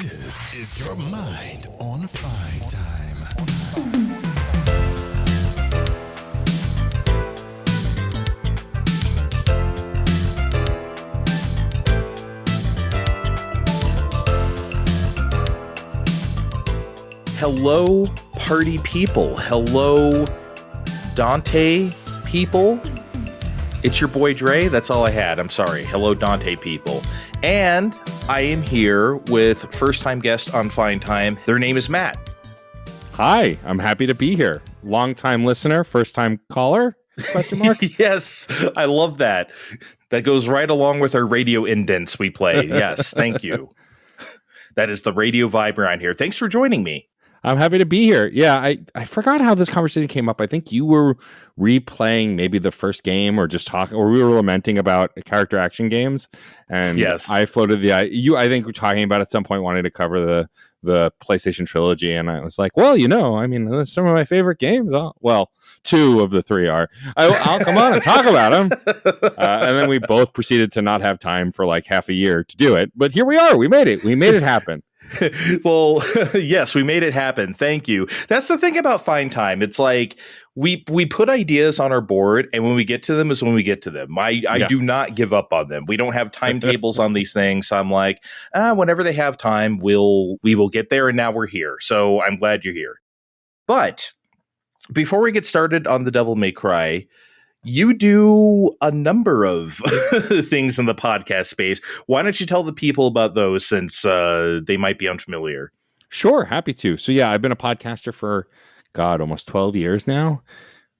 This is your mind on Fine Time. Hello, party people. Hello, Dante people. It's your boy Dre. That's all I had. I'm sorry. Hello, Dante people. And I am here with first-time guest on Fine Time. Their name is Matt. Hi, I'm happy to be here. Long-time listener, first-time caller? Question mark? Yes, I love that. That goes right along with our radio indents we play. Yes, thank you. That is the radio vibe around here. Thanks for joining me. I'm happy to be here. Yeah, I forgot how this conversation came up. I think you were replaying maybe the first game or just talking, or we were lamenting about character action games. And yes, I floated I think we're talking about at some point wanting to cover the PlayStation Trilogy. And I was like, well, some of my favorite games. Well, two of the three are. I'll come on and talk about them. And then we both proceeded to not have time for like half a year to do it. But here we are. We made it. We made it happen. Well, yes, we made it happen. Thank you. That's the thing about Fine Time. It's like we put ideas on our board, and when we get to them is when we get to them. I do not give up on them. We don't have timetables on these things. So I'm like, whenever they have time, we will get there. And now we're here. So I'm glad you're here. But before we get started on The Devil May Cry, you do a number of things in the podcast space. Why don't you tell the people about those since they might be unfamiliar? Sure, happy to. So yeah, I've been a podcaster for, almost 12 years now.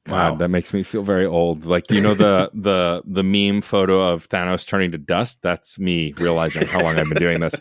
Wow. God, that makes me feel very old. Like, the meme photo of Thanos turning to dust? That's me realizing how long I've been doing this.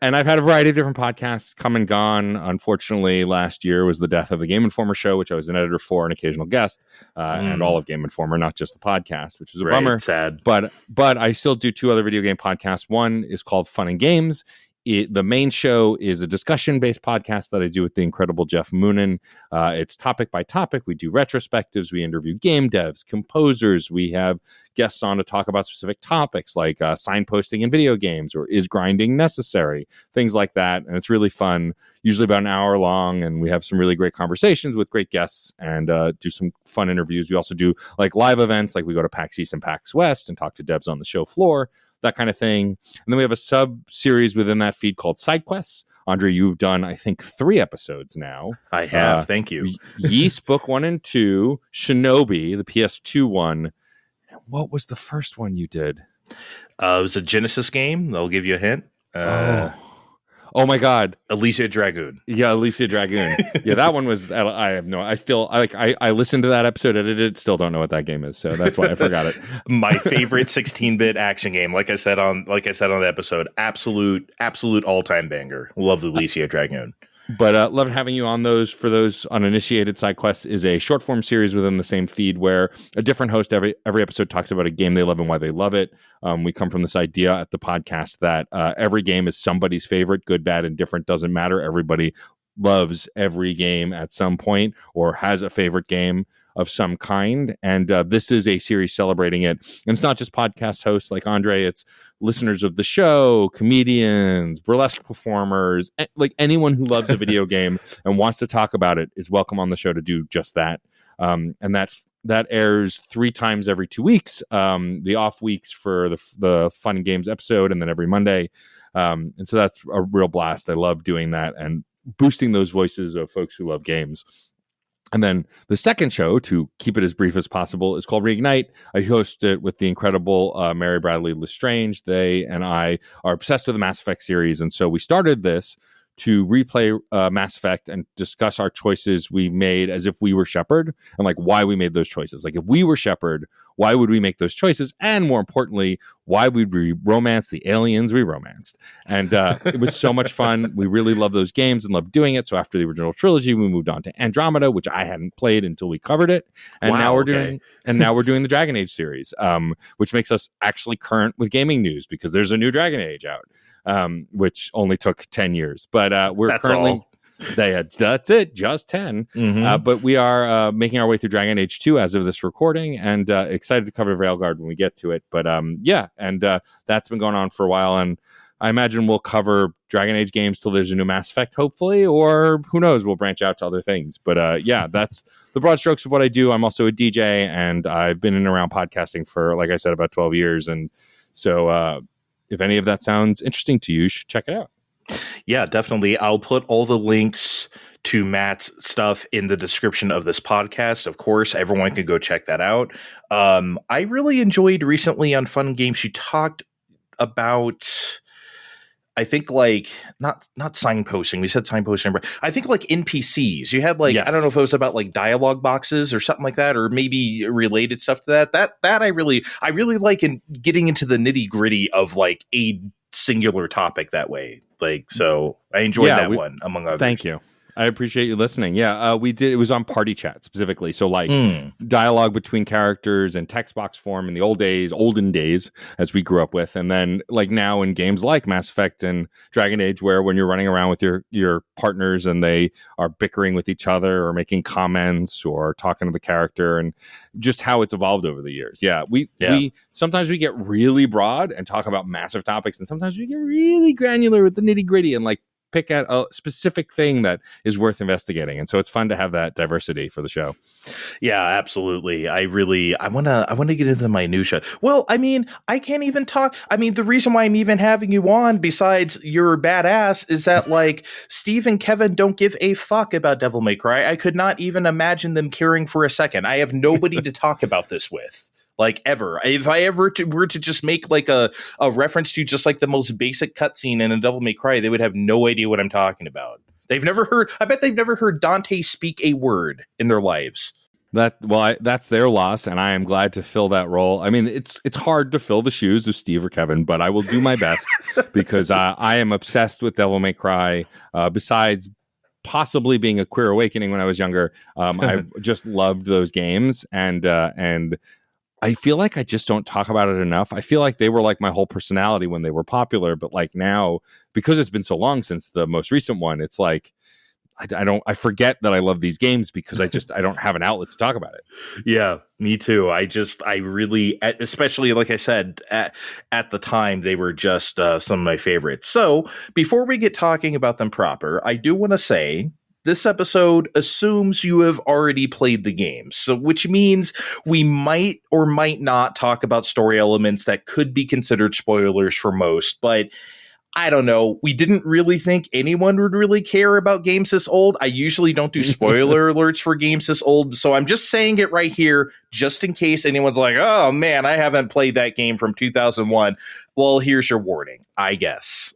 And I've had a variety of different podcasts come and gone. Unfortunately, last year was the death of the Game Informer show, which I was an editor for, an occasional guest, and all of Game Informer, not just the podcast, which is a bummer. Sad. But I still do two other video game podcasts. One is called Fun and Games. The main show is a discussion-based podcast that I do with the incredible Jeff Moonen. It's topic by topic. We do retrospectives. We interview game devs, composers. We have guests on to talk about specific topics like signposting in video games or is grinding necessary, things like that. And it's really fun, usually about an hour long. And we have some really great conversations with great guests and do some fun interviews. We also do like live events, like we go to PAX East and PAX West and talk to devs on the show floor, that kind of thing. And then we have a sub-series within that feed called Side Quests. Andre, you've done, I think, 3 episodes now. I have. Thank you. Yeast Book 1 and 2, Shinobi, the PS2 one. And what was the first one you did? It was a Genesis game. I'll give you a hint. Oh my God. Elysia Dragoon. Yeah, Elysia Dragoon. Yeah, that one was, I listened to that episode, edited, still don't know what that game is. So that's why I forgot it. My favorite 16-bit action game. Like I said on the episode, absolute all-time banger. Love the Elysia Dragoon. But love having you on those. For those uninitiated, Side Quests is a short form series within the same feed where a different host every episode talks about a game they love and why they love it. We come from this idea at the podcast that every game is somebody's favorite, good, bad, and different. Doesn't matter. Everybody loves every game at some point or has a favorite game of some kind. And this is a series celebrating it. And it's not just podcast hosts like Andre, it's listeners of the show, comedians, burlesque performers, like anyone who loves a video game and wants to talk about it is welcome on the show to do just that. And that airs 3 times every 2 weeks. The off weeks for the Fun and Games episode, and then every Monday. And so that's a real blast. I love doing that and boosting those voices of folks who love games. And then the second show, to keep it as brief as possible, is called Reignite. I host it with the incredible Mary Bradley Lestrange. They and I are obsessed with the Mass Effect series. And so we started this to replay Mass Effect and discuss our choices we made as if we were Shepard and like why we made those choices. Like if we were Shepard, why would we make those choices? And more importantly, why would we romance the aliens we romanced? And it was so much fun. We really love those games and love doing it. So after the original trilogy, we moved on to Andromeda, which I hadn't played until we covered it. And now we're doing the Dragon Age series, which makes us actually current with gaming news because there's a new Dragon Age out. Which only took 10 years, but we're currently that's it, just 10. But we are making our way through Dragon Age 2 as of this recording, and excited to cover Veilguard when we get to it. But that's been going on for a while, and I imagine we'll cover Dragon Age games till there's a new Mass Effect, hopefully, or who knows, we'll branch out to other things. But yeah, that's the broad strokes of what I do. I'm also a DJ, and I've been in and around podcasting for, like I said, about 12 years. And so if any of that sounds interesting to you, you should check it out. Yeah, definitely. I'll put all the links to Matt's stuff in the description of this podcast. Of course, everyone can go check that out. I really enjoyed recently on Fun Games, you talked about, I think, like not signposting. We said signposting, but I think like NPCs. You had like, yes. I don't know if it was about like dialogue boxes or something like that, or maybe related stuff to that. That I really like in getting into the nitty gritty of like a singular topic that way. Like, so I enjoyed that one among others. Thank you. I appreciate you listening. Yeah, we did. It was on Party Chat specifically. So like dialogue between characters and text box form in the olden days, as we grew up with. And then like now in games like Mass Effect and Dragon Age, where when you're running around with your partners and they are bickering with each other or making comments or talking to the character, and just how it's evolved over the years. Yeah, we sometimes we get really broad and talk about massive topics, and sometimes we get really granular with the nitty gritty and like pick at a specific thing that is worth investigating. And so it's fun to have that diversity for the show. Yeah, absolutely. I want to get into the minutia. Well, I mean, I can't even talk. I mean, the reason why I'm even having you on, besides you're badass, is that like Steve and Kevin don't give a fuck about Devil May Cry. I could not even imagine them caring for a second. I have nobody to talk about this with. Like ever. If I ever were to just make like a reference to just like the most basic cutscene in a Devil May Cry, they would have no idea what I'm talking about. I bet they've never heard Dante speak a word in their lives. That's their loss, and I am glad to fill that role. I mean, it's hard to fill the shoes of Steve or Kevin, but I will do my best because I am obsessed with Devil May Cry. Besides possibly being a queer awakening when I was younger, I just loved those games, and I feel like I just don't talk about it enough. I feel like they were like my whole personality when they were popular, but like now, because it's been so long since the most recent one, it's like I forget that I love these games because I don't have an outlet to talk about it. Yeah, me too. I really, especially like I said, at the time, they were just some of my favorites. So before we get talking about them proper, I do want to say, this episode assumes you have already played the game, so which means we might or might not talk about story elements that could be considered spoilers for most, but I don't know. We didn't really think anyone would really care about games this old. I usually don't do spoiler alerts for games this old, so I'm just saying it right here, just in case anyone's like, oh man, I haven't played that game from 2001. Well, here's your warning, I guess.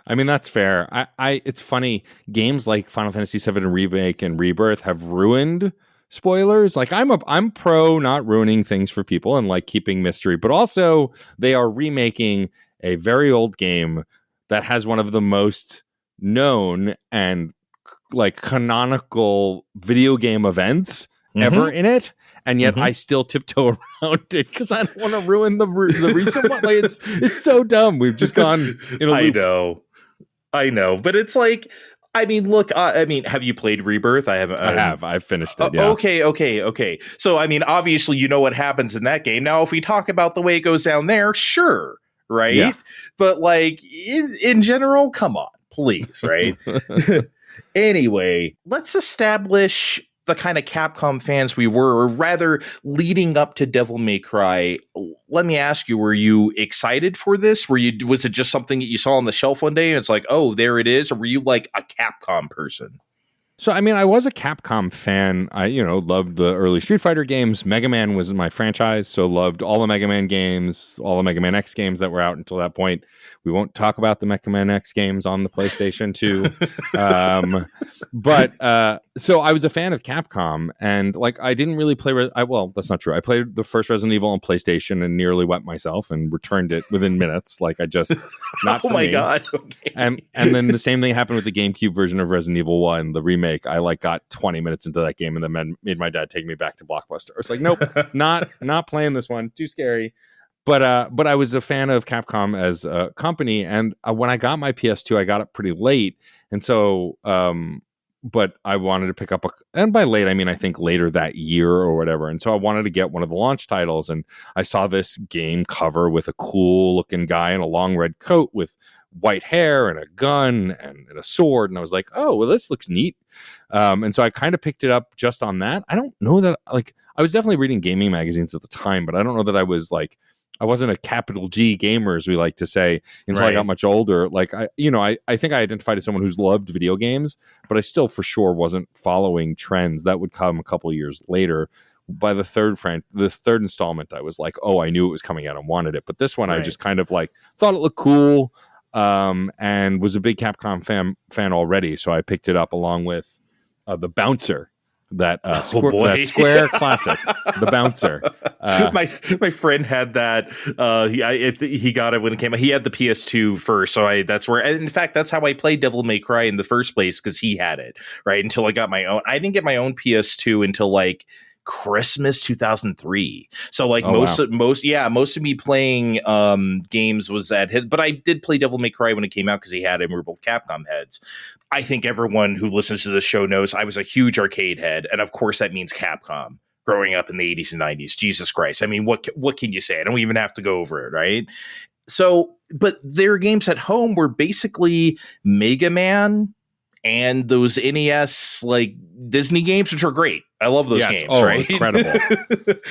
I mean, that's fair. It's funny. Games like Final Fantasy VII Remake and Rebirth have ruined spoilers. Like I'm pro not ruining things for people and like keeping mystery, but also they are remaking a very old game that has one of the most known and like canonical video game events ever in it. And yet I still tiptoe around it because I don't want to ruin the recent one. Like it's so dumb. We've just gone in a loop. I know, but it's like, I mean, look, have you played Rebirth? I haven't. I have. I've finished it. Yeah. Okay. So, I mean, obviously, you know what happens in that game. Now, if we talk about the way it goes down there, sure, right? Yeah. But like in general, come on, please, right? Anyway, let's establish the kind of Capcom fans we were, or rather leading up to Devil May Cry. Let me ask you, were you excited for this? Was it just something that you saw on the shelf one day and it's like, oh, there it is? Or were you like a Capcom person? So, I mean, I was a Capcom fan. I, loved the early Street Fighter games. Mega Man was my franchise, so loved all the Mega Man games, all the Mega Man X games that were out until that point. We won't talk about the Mega Man X games on the PlayStation 2. So I was a fan of Capcom, and like I didn't really play. Well, that's not true. I played the first Resident Evil on PlayStation and nearly wet myself and returned it within minutes. Like I just not. Oh my god! Okay. And then the same thing happened with the GameCube version of Resident Evil 1, the remake. I like got 20 minutes into that game and then made my dad take me back to Blockbuster. It's like, nope, not playing this one. Too scary. But I was a fan of Capcom as a company, and when I got my PS2, I got it pretty late, and so but I wanted to pick up and by late I mean I think later that year or whatever, and so I wanted to get one of the launch titles, and I saw this game cover with a cool looking guy in a long red coat with white hair and a gun and a sword, and I was like, oh, well, this looks neat. And so I kind of picked it up just on that. I don't know that, like, I was definitely reading gaming magazines at the time, but I don't know that I was like, I wasn't a capital G gamer, as we like to say, until I got much older. Like, I think I identified as someone who's loved video games, but I still for sure wasn't following trends. That would come a couple years later. By the third installment, I was like, oh, I knew it was coming out and wanted it. But this one, I just kind of like thought it looked cool, and was a big Capcom fan already. So I picked it up along with the Bouncer. That Square classic, the Bouncer. My friend had that. He got it when it came out. He had the PS2 first, so that's where. In fact, that's how I played Devil May Cry in the first place, because he had it right until I got my own. I didn't get my own PS2 until like Christmas 2003. So like most of me playing games was at his, but I did play Devil May Cry when it came out because he had it, and we were both Capcom heads. I think everyone who listens to the show knows I was a huge arcade head, and of course that means Capcom. Growing up in the 80s and 90s, Jesus Christ! I mean, what can you say? I don't even have to go over it, right? So, but their games at home were basically Mega Man and those NES like Disney games, which are great. I love those games. Oh, right? Incredible!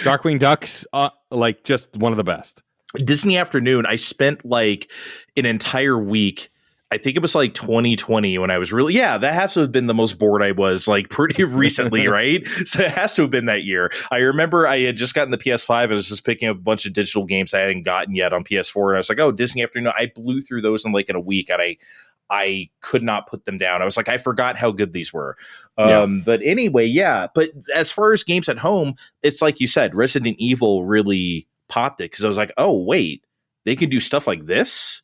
Darkwing Ducks, like just one of the best. Disney Afternoon. I spent like an entire week. I think it was like 2020 when I was really, that has to have been the most bored I was like pretty recently, right? So it has to have been that year. I remember I had just gotten the PS5. I was just picking up a bunch of digital games I hadn't gotten yet on PS4. And I was like, oh, Disney Afternoon. I blew through those in like in a week, and I could not put them down. I was like, I forgot how good these were. But anyway, but as far as games at home, it's like you said, Resident Evil really popped it, because I was like, oh, wait, they can do stuff like this?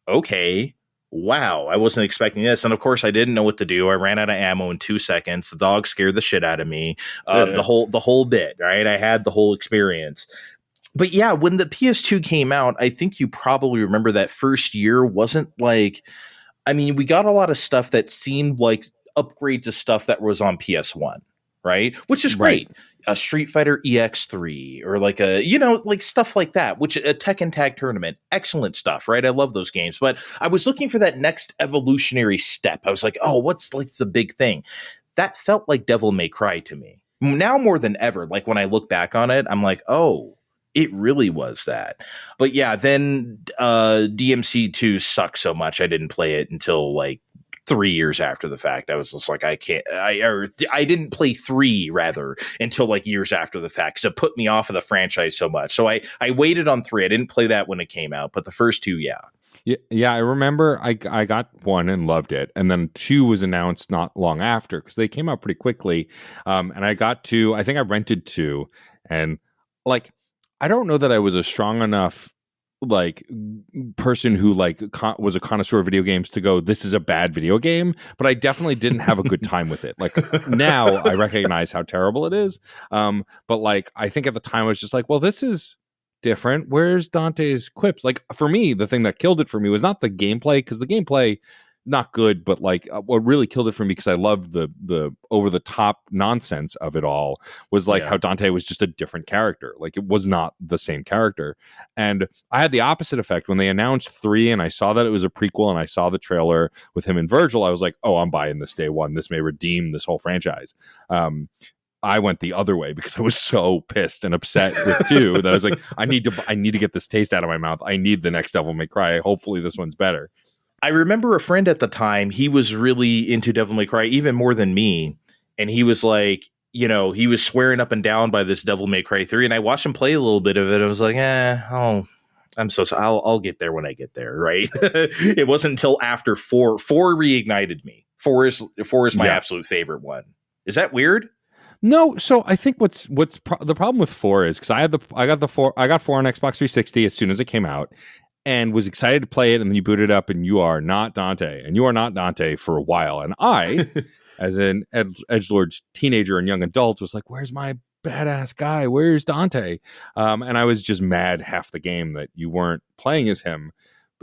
Okay. Wow, I wasn't expecting this. And of course, I didn't know what to do. I ran out of ammo in 2 seconds. The dog scared the shit out of me. The whole bit, right? I had the whole experience. But yeah, when the PS2 came out, I think you probably remember that first year wasn't like, I mean, we got a lot of stuff that seemed like upgrades of stuff that was on PS1, right? Which is great. A Street Fighter EX3 or like like stuff like that, which a Tekken Tag Tournament, excellent stuff, right? I love those games, but I was looking for that next evolutionary step. I was like, oh, what's like the big thing? That felt like Devil May Cry to me. Now more than ever, like when I look back on it, I'm like, oh, it really was that. But yeah, then DMC2 sucked so much I didn't play it until like 3 years after the fact. I was just like, I didn't play 3 rather until like years after the fact, because it put me off of the franchise so much. So I waited on 3. I didn't play that when it came out, but the first 2, Yeah, I remember I got 1 and loved it, and then 2 was announced not long after, because they came out pretty quickly. And I got 2. I think I rented 2, and like, I don't know that I was a strong enough like person who like was a connoisseur of video games to go, this is a bad video game, but I definitely didn't have a good time with it. Like now I recognize how terrible it is. But like, I think at the time I was just like, well, this is different. Where's Dante's quips? Like for me, the thing that killed it for me was not the gameplay, because the gameplay not good, but like what really killed it for me, because I loved the over the top nonsense of it all, was like how Dante was just a different character. Like it was not the same character. And I had the opposite effect when they announced 3 and I saw that it was a prequel and I saw the trailer with him and Virgil. I was like, oh, I'm buying this day one. This may redeem this whole franchise. I went the other way because I was so pissed and upset with 2 that I was like, I need to get this taste out of my mouth. I need the next Devil May Cry. Hopefully this one's better. I remember a friend at the time, he was really into Devil May Cry, even more than me. And he was like, he was swearing up and down by this Devil May Cry 3. And I watched him play a little bit of it. I was like, I'm so sorry. I'll get there when I get there. Right. It wasn't until after 4 reignited me. 4 is my absolute favorite one. Is that weird? No, so I think what's the problem with 4 is, because I got 4 on Xbox 360 as soon as it came out, and was excited to play it, and then you boot it up, and you are not Dante, and you are not Dante for a while. And I, as an edgelord teenager and young adult, was like, "Where's my badass guy? Where's Dante?" And I was just mad half the game that you weren't playing as him.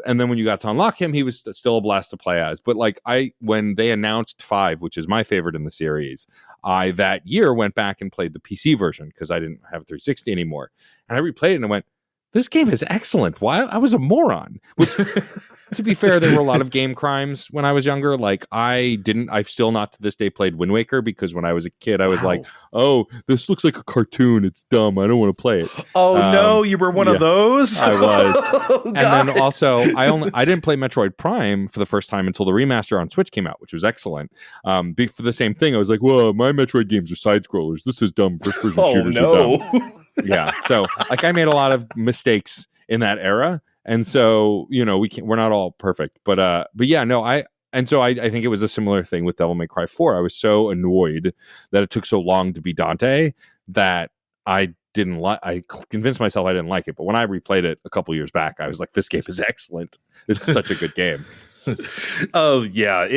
And then when you got to unlock him, he was still a blast to play as. But like when they announced 5, which is my favorite in the series, I that year went back and played the PC version because I didn't have a 360 anymore, and I replayed it and I went, this game is excellent. Why? I was a moron. Which, to be fair, there were a lot of game crimes when I was younger. Like I've still not to this day played Wind Waker because when I was a kid, I was like, oh, this looks like a cartoon. It's dumb. I don't want to play it. Oh no, you were one of those? I was. Oh, and then also I didn't play Metroid Prime for the first time until the remaster on Switch came out, which was excellent. For the same thing, I was like, whoa, my Metroid games are side scrollers. This is dumb. First person shooters are dumb. Yeah. So like I made a lot of mistakes in that era. And so, we're not all perfect, but yeah, no, I think it was a similar thing with Devil May Cry 4. I was so annoyed that it took so long to be Dante that I convinced myself I didn't like it. But when I replayed it a couple years back, I was like, this game is excellent. It's such a good game. Oh yeah,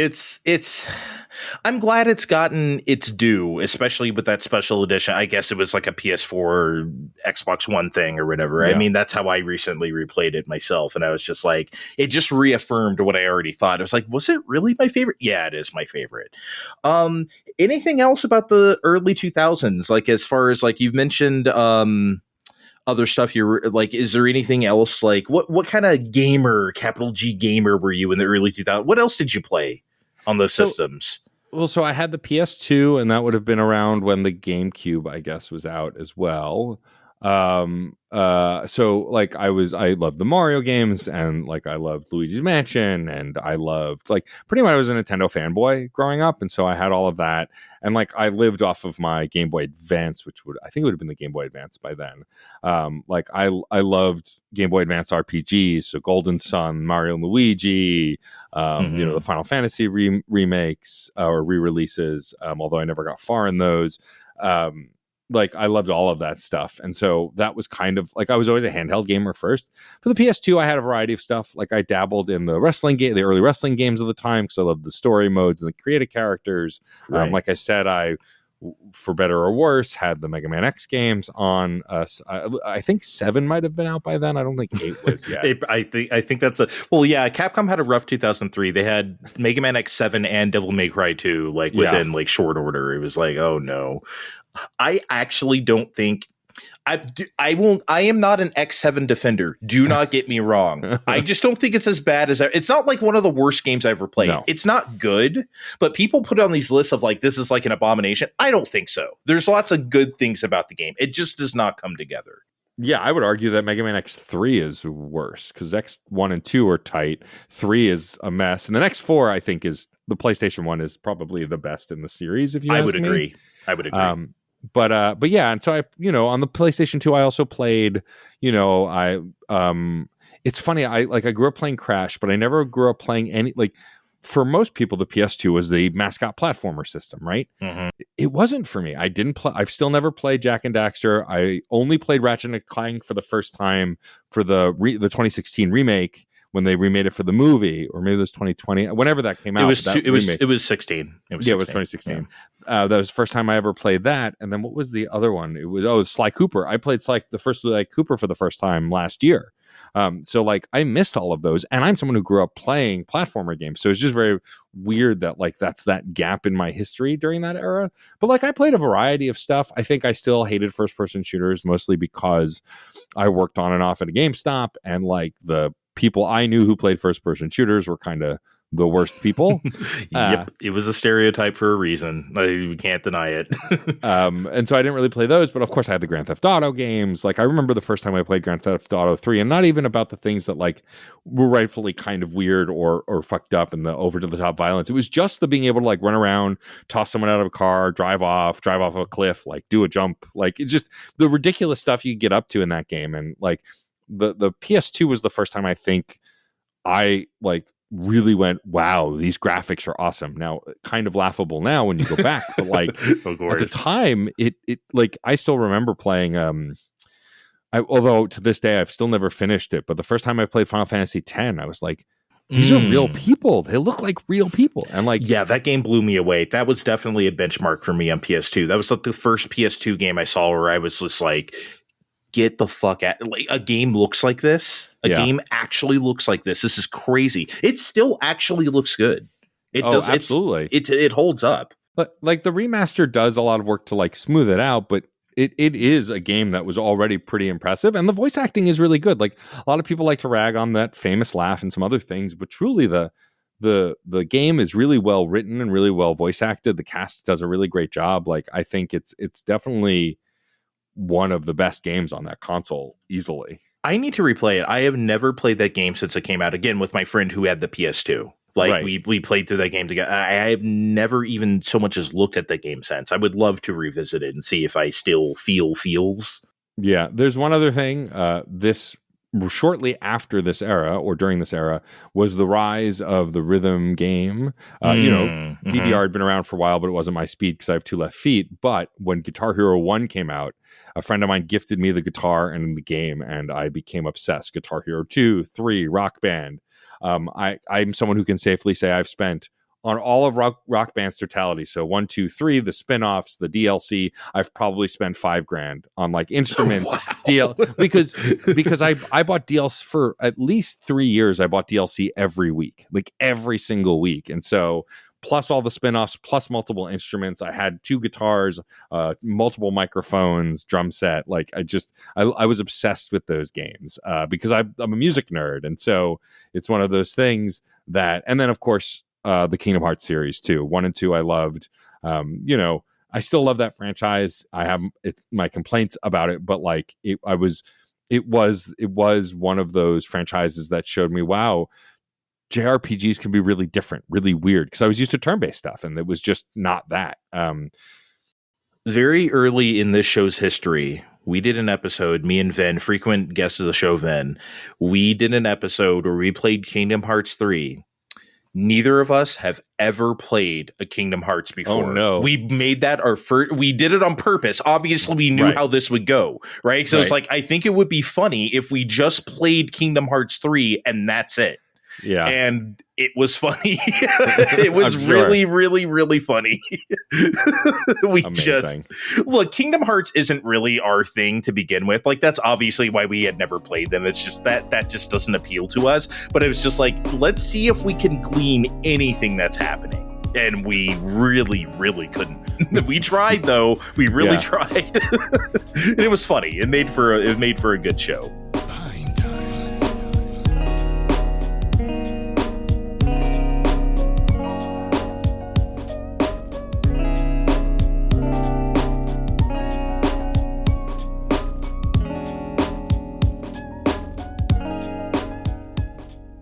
I'm glad it's gotten its due, especially with that special edition. I guess it was like a PS4 or Xbox One thing or whatever. Yeah. I mean, that's how I recently replayed it myself, and I was just like, it just reaffirmed what I already thought. I was like, was it really my favorite? Yeah, it is my favorite. Anything else about the early 2000s? Like, as far as like you've mentioned, other stuff you're like, is there anything else? Like what kind of gamer, capital G gamer, were you in the early 2000s? What else did you play on those systems? Well, so I had the PS2, and that would have been around when the GameCube, I guess, was out as well. So like I loved the Mario games, and like I loved Luigi's Mansion, and I loved like pretty much I was a Nintendo fanboy growing up, and so I had all of that, and like I lived off of my Game Boy Advance, which I think it would have been the Game Boy Advance by then. Like I loved Game Boy Advance RPGs, so Golden Sun, Mario and Luigi, the Final Fantasy remakes or re-releases, although I never got far in those. Like I loved all of that stuff. And so that was kind of like, I was always a handheld gamer first. For the PS2, I had a variety of stuff. Like I dabbled in the early wrestling games of the time, because I loved the story modes and the creative characters. Right. Like I said, I, for better or worse, had the Mega Man X games on us. I think 7 might have been out by then. I don't think 8 was yet. I think that's Capcom had a rough 2003. They had Mega Man X7 and Devil May Cry 2 like within like short order. It was like, oh no. I actually don't think I am not an X7 defender. Do not get me wrong. I just don't think it's as bad as it's not like one of the worst games I ever played. No. It's not good, but people put it on these lists of like, this is like an abomination. I don't think so. There's lots of good things about the game. It just does not come together. Yeah, I would argue that Mega Man X3 is worse, because X1 and 2 are tight. 3 is a mess. And the X4, I think, is the PlayStation 1 is probably the best in the series, if you ask me. I would agree. But yeah, and so I, on the PlayStation 2, I also played, it's funny, I grew up playing Crash, but I never grew up playing any, like, for most people, the PS2 was the mascot platformer system, right? Mm-hmm. It wasn't for me. I've still never played Jak and Daxter. I only played Ratchet and Clank for the first time for the 2016 remake, when they remade it for the movie, or maybe it was 2020, whenever that came out. It was 16. It was 16. It was 2016. Yeah. That was the first time I ever played that. And then what was the other one? It was Sly Cooper. I played the first Sly Cooper for the first time last year. So like I missed all of those, and I'm someone who grew up playing platformer games. So it's just very weird that like that's that gap in my history during that era. But like I played a variety of stuff. I think I still hated first person shooters, mostly because I worked on and off at a GameStop, and like the people I knew who played first person shooters were kind of the worst people. Yep, it was a stereotype for a reason. We can't deny it. And so I didn't really play those, but of course I had the Grand Theft Auto games. Like I remember the first time I played Grand Theft Auto 3, and not even about the things that like were rightfully kind of weird or fucked up and the over to the top violence. It was just the being able to like run around, toss someone out of a car, drive off a cliff, like do a jump. Like it's just the ridiculous stuff you get up to in that game. And like the PS2 was the first time I think I like really went, wow, these graphics are awesome. Now, kind of laughable now when you go back, but like at the time, it like I still remember playing. Although to this day I've still never finished it, but the first time I played Final Fantasy X, I was like, these are real people. They look like real people. And like, yeah, that game blew me away. That was definitely a benchmark for me on PS2. That was like the first PS2 game I saw where I was just like, get the fuck out. Like a game looks like this. A game actually looks like this. This is crazy. It still actually looks good. It does. Absolutely. It holds up. But like the remaster does a lot of work to like smooth it out, but it is a game that was already pretty impressive, and the voice acting is really good. Like, a lot of people like to rag on that famous laugh and some other things, but truly the game is really well written and really well voice acted. The cast does a really great job. Like, I think it's definitely one of the best games on that console, easily. I need to replay it. I have never played that game since it came out, again with my friend who had the PS2. Like, right. we played through that game together. I have never even so much as looked at the game since. I would love to revisit it and see if I still feels. Yeah, there's one other thing. This shortly after this era, or during this era, was the rise of the rhythm game. DDR had been around for a while, but it wasn't my speed because I have 2 left feet. But when Guitar Hero 1 came out, a friend of mine gifted me the guitar and the game, and I became obsessed. Guitar Hero 2, 3, Rock Band. I'm someone who can safely say I've spent on all of Rock Band's totality. So 1, 2, 3, the spin-offs, the DLC, I've probably spent $5,000 on like instruments, because I bought DLC for at least 3 years. I bought DLC every week, like every single week. And so plus all the spin-offs, plus multiple instruments. I had 2 guitars, multiple microphones, drum set. Like, I was obsessed with those games because I'm a music nerd. And so it's one of those things that, and then of course, the Kingdom Hearts series too. 1 and 2 I loved. I still love that franchise. I have my complaints about it, but like it was one of those franchises that showed me, wow, JRPGs can be really different, really weird, because I was used to turn-based stuff and it was just not that. Very early in this show's history, we did an episode, me and Ven, frequent guest of the show, Ven, we did an episode where we played Kingdom Hearts 3. Neither of us have ever played a Kingdom Hearts before. Oh, no. We made that our first. We did it on purpose. Obviously, we knew how this would go, right? So it's like, I think it would be funny if we just played Kingdom Hearts 3 and that's it. Yeah. And it was funny. It was really, really, really funny. Look, Kingdom Hearts isn't really our thing to begin with. Like, that's obviously why we had never played them. It's just that just doesn't appeal to us. But it was just like, let's see if we can glean anything that's happening. And we really, really couldn't. We tried, though. We really tried. It was funny. It made for a good show.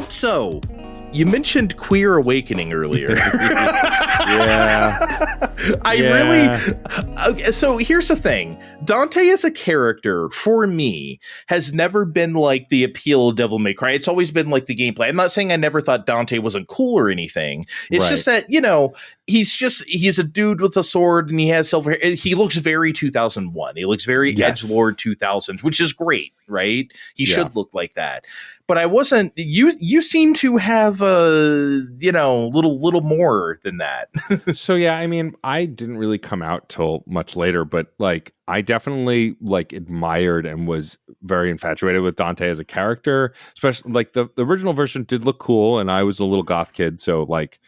So, you mentioned Queer Awakening earlier. Okay, so here's the thing. Dante as a character, for me, has never been like the appeal of Devil May Cry. It's always been like the gameplay. I'm not saying I never thought Dante wasn't cool or anything. It's just that, he's a dude with a sword and he has silver hair. He looks very 2001. He looks very edgelord 2000s, which is great, right? He should look like that. But I wasn't. You seem to have little more than that. So yeah, I mean, I didn't really come out till much later, but like I definitely like admired and was very infatuated with Dante as a character. Especially like the original version did look cool, and I was a little goth kid, so like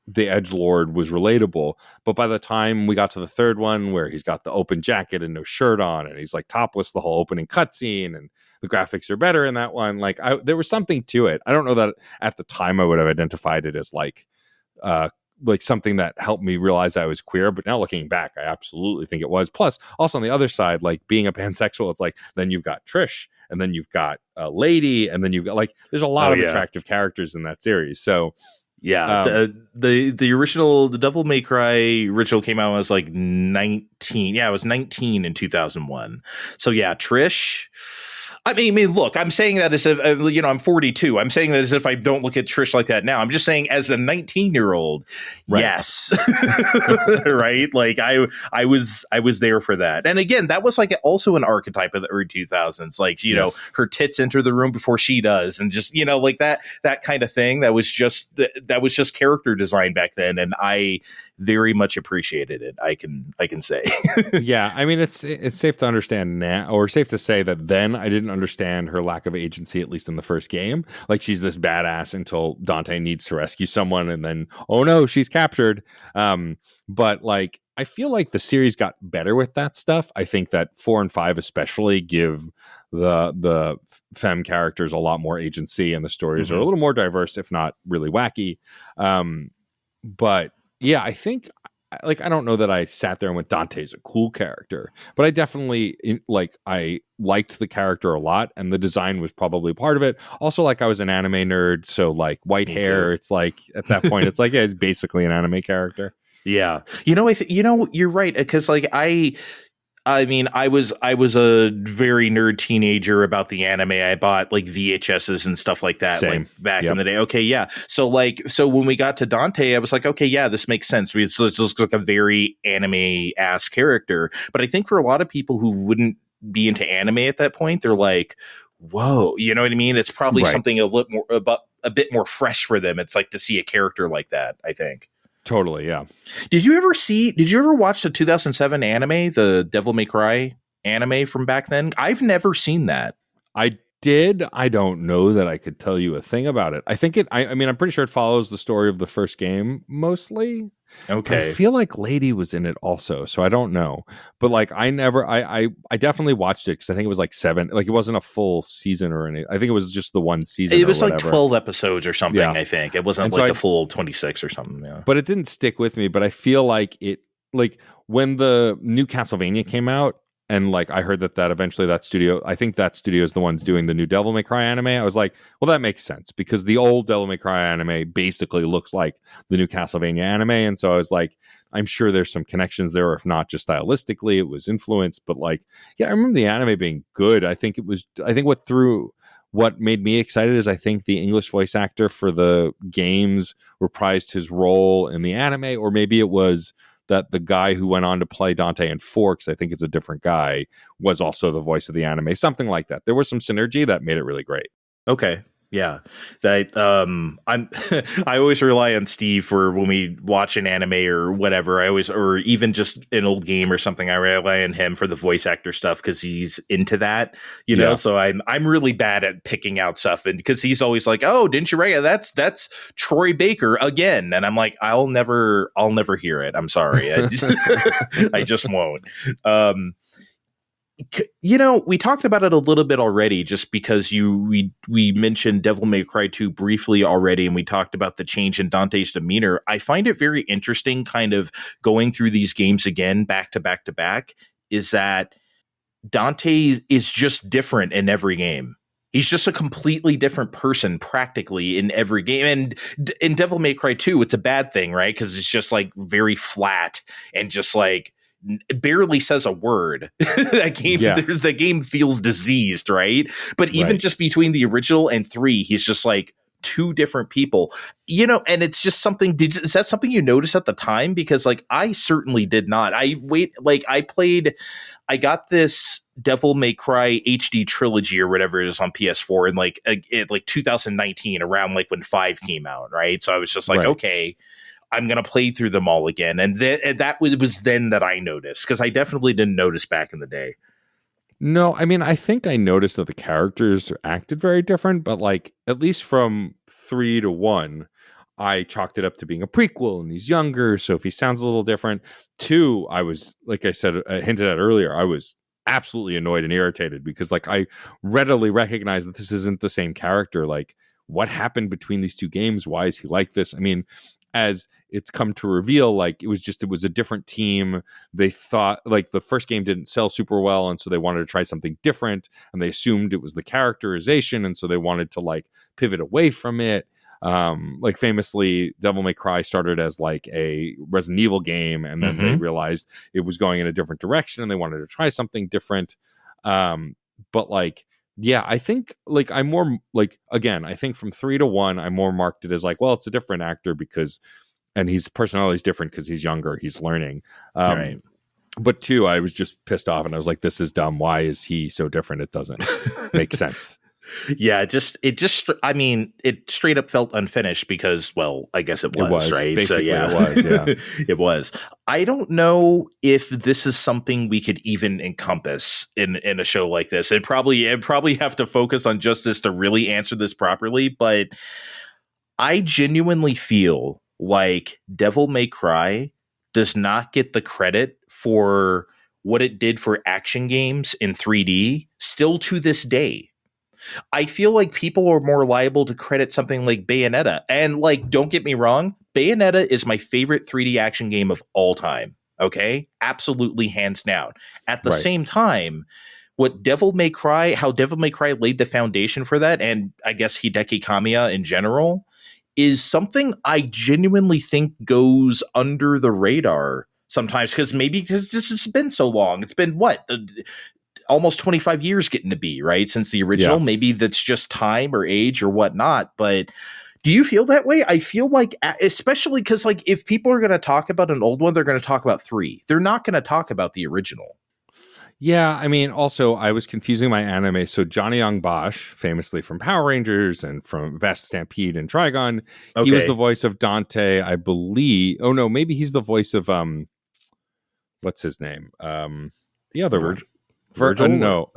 the edgelord was relatable. But by the time we got to the third one, where he's got the open jacket and no shirt on, and he's like topless the whole opening cutscene, and the graphics are better in that one. Like there was something to it. I don't know that at the time I would have identified it as like something that helped me realize I was queer. But now looking back, I absolutely think it was. Plus, also on the other side, like being a pansexual, it's like then you've got Trish, and then you've got Lady, and then you've got like there's a lot of attractive characters in that series. So. Yeah, the original, the Devil May Cry original came out when I was like 19. Yeah, I was 19 in 2001. So yeah, Trish. I mean, look, I'm saying that as if, I'm 42. I'm saying that as if I don't look at Trish like that now. I'm just saying as a 19-year-old, yes. Right? Like I was there for that. And again, that was like also an archetype of the early 2000s. Like, her tits enter the room before she does. And just, like that kind of thing. That was just character design back then. And I very much appreciated it. I can say. Yeah. I mean, it's safe to understand now, or safe to say that then I didn't understand her lack of agency, at least in the first game. Like, she's this badass until Dante needs to rescue someone, and then, oh no, she's captured. But like, I feel like the series got better with that stuff. I think that 4 and 5 especially give the femme characters a lot more agency, and the stories are a little more diverse, if not really wacky. But yeah, I think, like, I don't know that I sat there and went, Dante's a cool character, but I definitely I liked the character a lot, and the design was probably part of it. Also, like, I was an anime nerd, so like white hair, it's like at that point, it's like, yeah, it's basically an anime character. Yeah, you're right, because like I mean, I was a very nerd teenager about the anime. I bought like VHSs and stuff like that. Same. Like back in the day. Okay, yeah. So when we got to Dante, I was like, okay, yeah, this makes sense. It's just like a very anime-ass character. But I think for a lot of people who wouldn't be into anime at that point, they're like, whoa, you know what I mean? It's probably something a bit more fresh for them. It's like to see a character like that, I think. Totally, yeah. Did you ever watch the 2007 anime, the Devil May Cry anime from back then? I've never seen that. I did. I don't know that I could tell you a thing about it. I think I mean, I'm pretty sure it follows the story of the first game mostly. Okay. I feel like Lady was in it also, so I don't know. But like, I definitely watched it because I think it was like 7. Like, it wasn't a full season or anything. I think it was just the one season. It was like 12 episodes or something. Yeah. I think it wasn't a full 26 or something. Yeah. But it didn't stick with me. But I feel like when the new Castlevania came out, and like, I heard that eventually that studio, I think that studio is the ones doing the new Devil May Cry anime. I was like, well, that makes sense, because the old Devil May Cry anime basically looks like the new Castlevania anime. And so I was like, I'm sure there's some connections there, if not just stylistically, it was influenced. But like, yeah, I remember the anime being good. I think what made me excited is I think the English voice actor for the games reprised his role in the anime, or maybe it was that the guy who went on to play Dante in 4, because I think it's a different guy, was also the voice of the anime. Something like that. There was some synergy that made it really great. Okay. Yeah, that I always rely on Steve for when we watch an anime or whatever. Or even just an old game or something. I rely on him for the voice actor stuff because he's into that, you know. So I'm really bad at picking out stuff, and because he's always like, "Oh, didn't you write that's Troy Baker again?" And I'm like, I'll never hear it. I'm sorry, I just won't. We talked about it a little bit already, just because we mentioned Devil May Cry 2 briefly already, and we talked about the change in Dante's demeanor. I find it very interesting, kind of going through these games again, back to back to back, is that Dante is just different in every game. He's just a completely different person practically in every game. And in Devil May Cry 2, it's a bad thing, right? Because it's just like very flat and just like barely says a word. That game feels diseased, right? But even just between the original and 3, he's just like two different people, and it's just something. Is that something you noticed at the time? Because like, I certainly did not. I got this Devil May Cry HD Trilogy or whatever it is on PS4 in like 2019, around like when 5 came out, right? So I was just like, okay, I'm going to play through them all again. And that was then that I noticed, because I definitely didn't notice back in the day. No, I mean, I think I noticed that the characters acted very different, but like, at least from 3 to 1, I chalked it up to being a prequel, and he's younger, so if he sounds a little different. 2, I was, like I said, hinted at earlier, I was absolutely annoyed and irritated, because like, I readily recognize that this isn't the same character. Like, what happened between these 2 games? Why is he like this? I mean, as it's come to reveal, like, it was a different team. They thought like the first game didn't sell super well, and so they wanted to try something different, and they assumed it was the characterization, and so they wanted to like pivot away from it. Like, famously, Devil May Cry started as like a Resident Evil game, and then they realized it was going in a different direction, and they wanted to try something different. But like, yeah, I think like, I'm more like, again, I think from 3 to 1, I more marked it as like, well, it's a different actor and his personality is different because he's younger, he's learning. Right. But 2, I was just pissed off, and I was like, this is dumb. Why is he so different? It doesn't make sense. Yeah, I mean, it straight up felt unfinished because, well, I guess it was, right? Basically, so, yeah. it was, yeah. It was. I don't know if this is something we could even encompass in a show like this. It'd probably have to focus on just this to really answer this properly, but I genuinely feel like Devil May Cry does not get the credit for what it did for action games in 3D still to this day. I feel like people are more liable to credit something like Bayonetta. And like, don't get me wrong, Bayonetta is my favorite 3D action game of all time. Okay? Absolutely hands down. At the same time, how Devil May Cry laid the foundation for that, and I guess Hideki Kamiya in general, is something I genuinely think goes under the radar sometimes because this has been so long. It's been almost 25 years getting to be, right? Since the original. Yeah. Maybe that's just time or age or whatnot. But do you feel that way? I feel like, especially because like if people are going to talk about an old one, they're going to talk about 3. They're not going to talk about the original. Yeah, I mean, also, I was confusing my anime. So Johnny Young Bosch, famously from Power Rangers and from Vast Stampede and Trigon, he was the voice of Dante, I believe. Oh, no, maybe he's the voice of, what's his name? The other one. Virgil? No,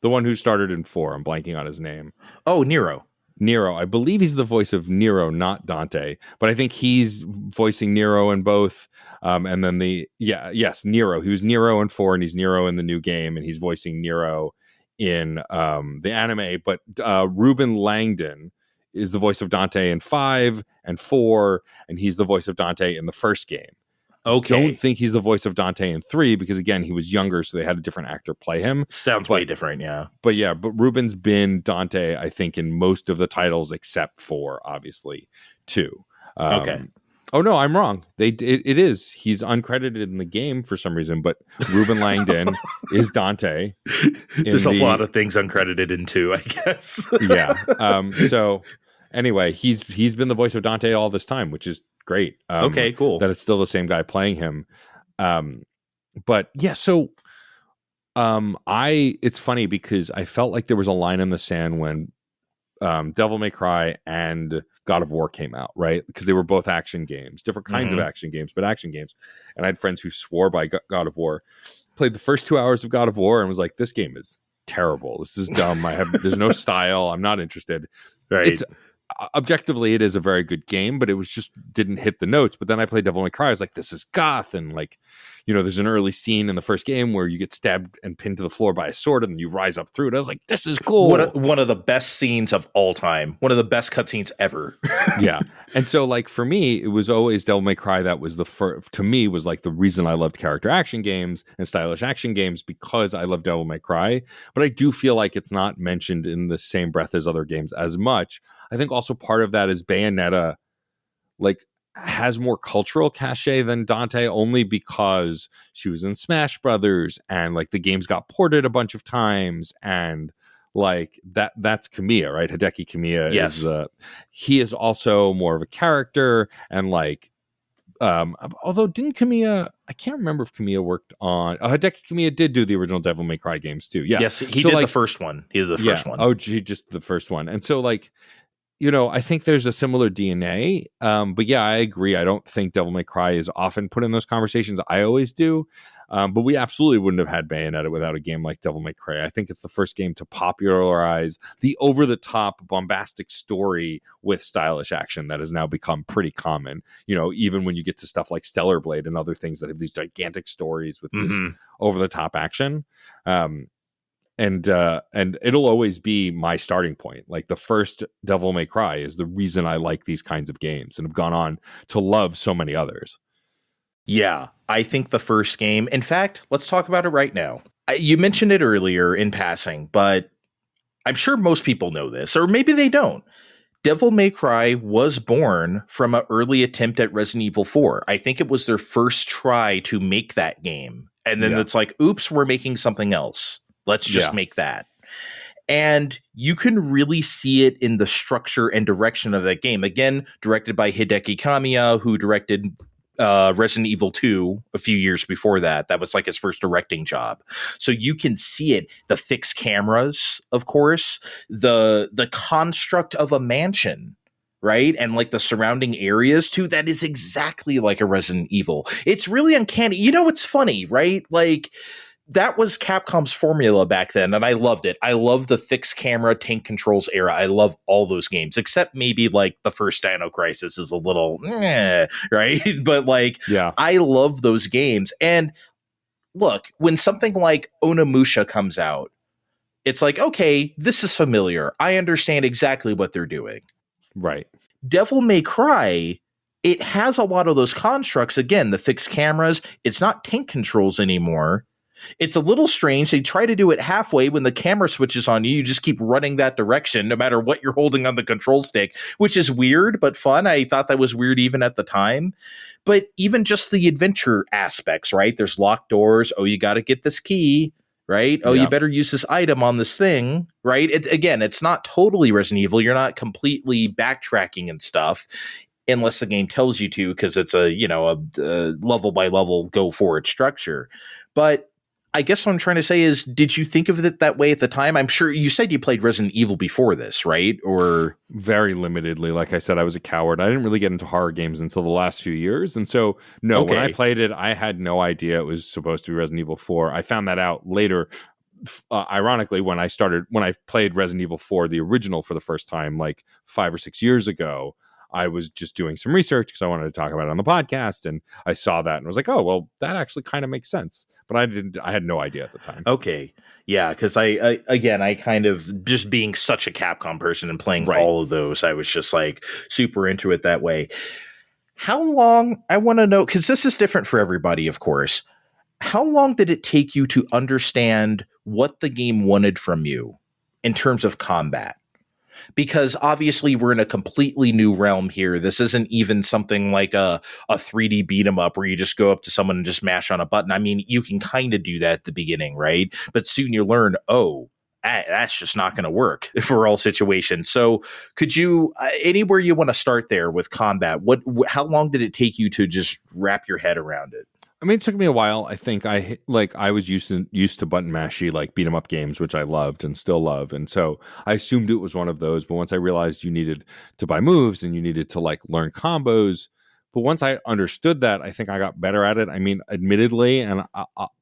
the one who started in 4. I'm blanking on his name. Oh, Nero. I believe he's the voice of Nero, not Dante, but I think he's voicing Nero in both. And then Nero. He was Nero in 4, and he's Nero in the new game, and he's voicing Nero in the anime. But Ruben Langdon is the voice of Dante in 5 and 4, and he's the voice of Dante in the first game. Okay. Don't think he's the voice of Dante in 3 because, again, he was younger, so they had a different actor play him. Sounds way different, yeah. But Ruben's been Dante, I think, in most of the titles except for, obviously, 2. Okay. Oh, no, I'm wrong. It is. He's uncredited in the game for some reason, but Ruben Langdon is Dante. There's a lot of things uncredited in 2, I guess. Yeah. So, anyway, he's been the voice of Dante all this time, which is great. Okay, cool. That it's still the same guy playing him. But yeah, so it's funny because I felt like there was a line in the sand when Devil May Cry and God of War came out, right? Because they were both action games, different kinds of action games, but action games. And I had friends who swore by God of War, played the first 2 hours of God of War and was like, this game is terrible. This is dumb. There's no style. I'm not interested. Right. Objectively, it is a very good game, but it was just didn't hit the notes. But then I played Devil May Cry. I was like, this is goth. And like, there's an early scene in the first game where you get stabbed and pinned to the floor by a sword and then you rise up through it. I was like, this is cool. One of the best scenes of all time. One of the best cutscenes ever. Yeah. And so like for me, it was always Devil May Cry that was to me was like the reason I loved character action games and stylish action games because I love Devil May Cry. But I do feel like it's not mentioned in the same breath as other games as much. I think also part of that is Bayonetta like has more cultural cachet than Dante only because she was in Smash Brothers and like the games got ported a bunch of times and like that's Kamiya, right? Hideki Kamiya is he is also more of a character and like although didn't Kamiya, I can't remember if Kamiya worked on Hideki Kamiya did do the original Devil May Cry games too. Yeah. Yes, he did the first one. He did the first one. Oh, gee, just the first one. And so like I think there's a similar DNA. But yeah, I agree. I don't think Devil May Cry is often put in those conversations. I always do. But we absolutely wouldn't have had Bayonetta without a game like Devil May Cry. I think it's the first game to popularize the over-the-top bombastic story with stylish action that has now become pretty common. Even when you get to stuff like Stellar Blade and other things that have these gigantic stories with this over-the-top action. And it'll always be my starting point. Like the first Devil May Cry is the reason I like these kinds of games and have gone on to love so many others. Yeah, I think the first game, in fact, let's talk about it right now. You mentioned it earlier in passing, but I'm sure most people know this, or maybe they don't. Devil May Cry was born from an early attempt at Resident Evil 4. I think it was their first try to make that game. And then it's like, oops, we're making something else. Let's just make that. And you can really see it in the structure and direction of that game. Again, directed by Hideki Kamiya, who directed Resident Evil 2 a few years before that. That was like his first directing job. So you can see it, the fixed cameras, of course, the construct of a mansion, right? And like the surrounding areas too, that is exactly like a Resident Evil. It's really uncanny. You know, it's funny, right? Like that was Capcom's formula back then, and I loved it. I love the fixed camera tank controls era. I love all those games, except maybe like the first Dino Crisis is a little, right? But like, Yeah. I love those games. And look, when something like Onimusha comes out, it's like, okay, this is familiar. I understand exactly what they're doing. Right. Devil May Cry, it has a lot of those constructs. Again, the fixed cameras, it's not tank controls anymore. It's a little strange. They try to do it halfway. When the camera switches on you, you just keep running that direction no matter what you're holding on the control stick, which is weird but fun. I thought that was weird even at the time. But even just the adventure aspects, right? There's locked doors. Oh, you got to get this key, right? Oh, you better use this item on this thing, right? Again, it's not totally Resident Evil. You're not completely backtracking and stuff, unless the game tells you to, because it's a level by level go forward structure. But I guess what I'm trying to say is, did you think of it that way at the time? I'm sure you said you played Resident Evil before this, right? Or very limitedly. Like I said, I was a coward. I didn't really get into horror games until the last few years. And so, no, when I played it, I had no idea it was supposed to be Resident Evil 4. I found that out later. Ironically, when I played Resident Evil 4, the original, for the first time, like 5 or 6 years ago, I was just doing some research because I wanted to talk about it on the podcast, and I saw that and was like, oh, well, that actually kind of makes sense. But I had no idea at the time. Okay. Yeah, because I kind of, just being such a Capcom person and playing all of those, I was just like super into it that way. How long, I want to know, because this is different for everybody, of course. How long did it take you to understand what the game wanted from you in terms of combat? Because obviously we're in a completely new realm here. This isn't even something like a 3D beat 'em up where you just go up to someone and just mash on a button. I mean, you can kind of do that at the beginning, right? But soon you learn, that's just not going to work for all situations. So could you, anywhere you want to start there with combat, how long did it take you to just wrap your head around it? I mean, it took me a while. I think I was used to button mashy, like beat 'em up games, which I loved and still love. And so I assumed it was one of those. But once I realized you needed to buy moves and you needed to like learn combos, but once I understood that, I think I got better at it. I mean, admittedly, and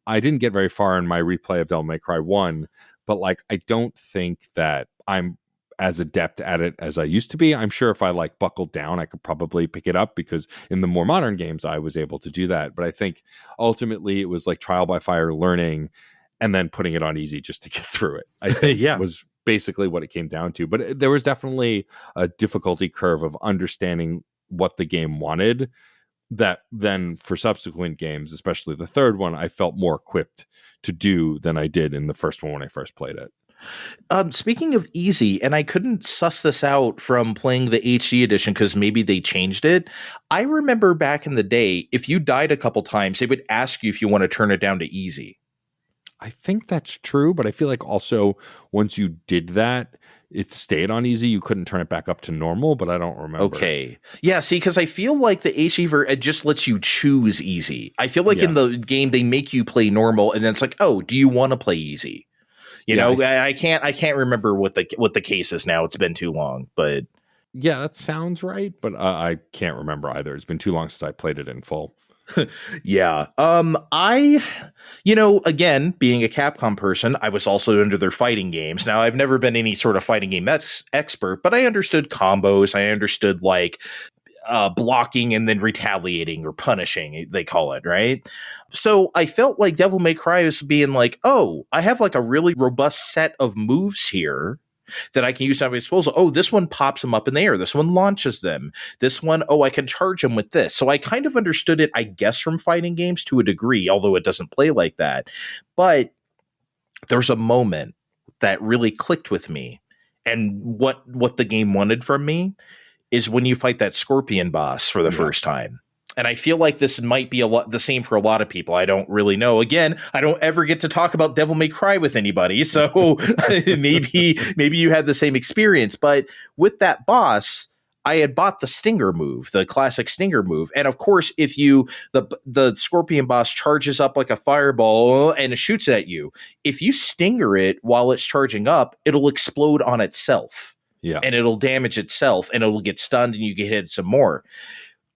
I didn't get very far in my replay of Devil May Cry 1, but like I don't think that I'm as adept at it as I used to be. I'm sure if I like buckled down, I could probably pick it up, because in the more modern games, I was able to do that. But I think ultimately it was like trial by fire learning and then putting it on easy just to get through it. I think was basically what it came down to. But there was definitely a difficulty curve of understanding what the game wanted, that then for subsequent games, especially the third one, I felt more equipped to do than I did in the first one when I first played it. Speaking of easy, and I couldn't suss this out from playing the HD edition because maybe they changed it. I remember back in the day, if you died a couple times, they would ask you if you want to turn it down to easy. I think that's true, but I feel like also once you did that, it stayed on easy. You couldn't turn it back up to normal, but I don't remember. Okay. Yeah, see, because I feel like the HD it just lets you choose easy. I feel like in the game, they make you play normal, and then it's like, oh, do you want to play easy? You know, I can't remember what the case is now. It's been too long, but yeah, that sounds right. But I can't remember either. It's been too long since I played it in full. Yeah. Again, being a Capcom person, I was also into their fighting games. Now, I've never been any sort of fighting game expert, but I understood combos. I understood like blocking and then retaliating or punishing, they call it, right? So I felt like Devil May Cry was being like, oh, I have like a really robust set of moves here that I can use at my disposal. Oh, this one pops them up in the air. This one launches them. This one, I can charge them with this. So I kind of understood it, I guess, from fighting games to a degree, although it doesn't play like that. But there's a moment that really clicked with me. And what the game wanted from me is when you fight that scorpion boss for the first time. And I feel like this might be the same for a lot of people. I don't really know. Again, I don't ever get to talk about Devil May Cry with anybody. So maybe you had the same experience. But with that boss, I had bought the stinger move, the classic stinger move. And of course, if the scorpion boss charges up like a fireball and it shoots at you, if you stinger it while it's charging up, it'll explode on itself. Yeah. And it'll damage itself and it'll get stunned and you get hit some more.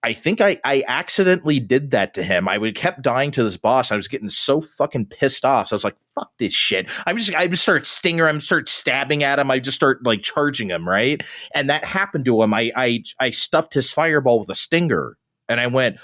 I think I accidentally did that to him. I would kept dying to this boss. I was getting so fucking pissed off. So I was like, fuck this shit. I just start stinger him, start stabbing at him. I just start like charging him, right? And that happened to him. I stuffed his fireball with a stinger and I went,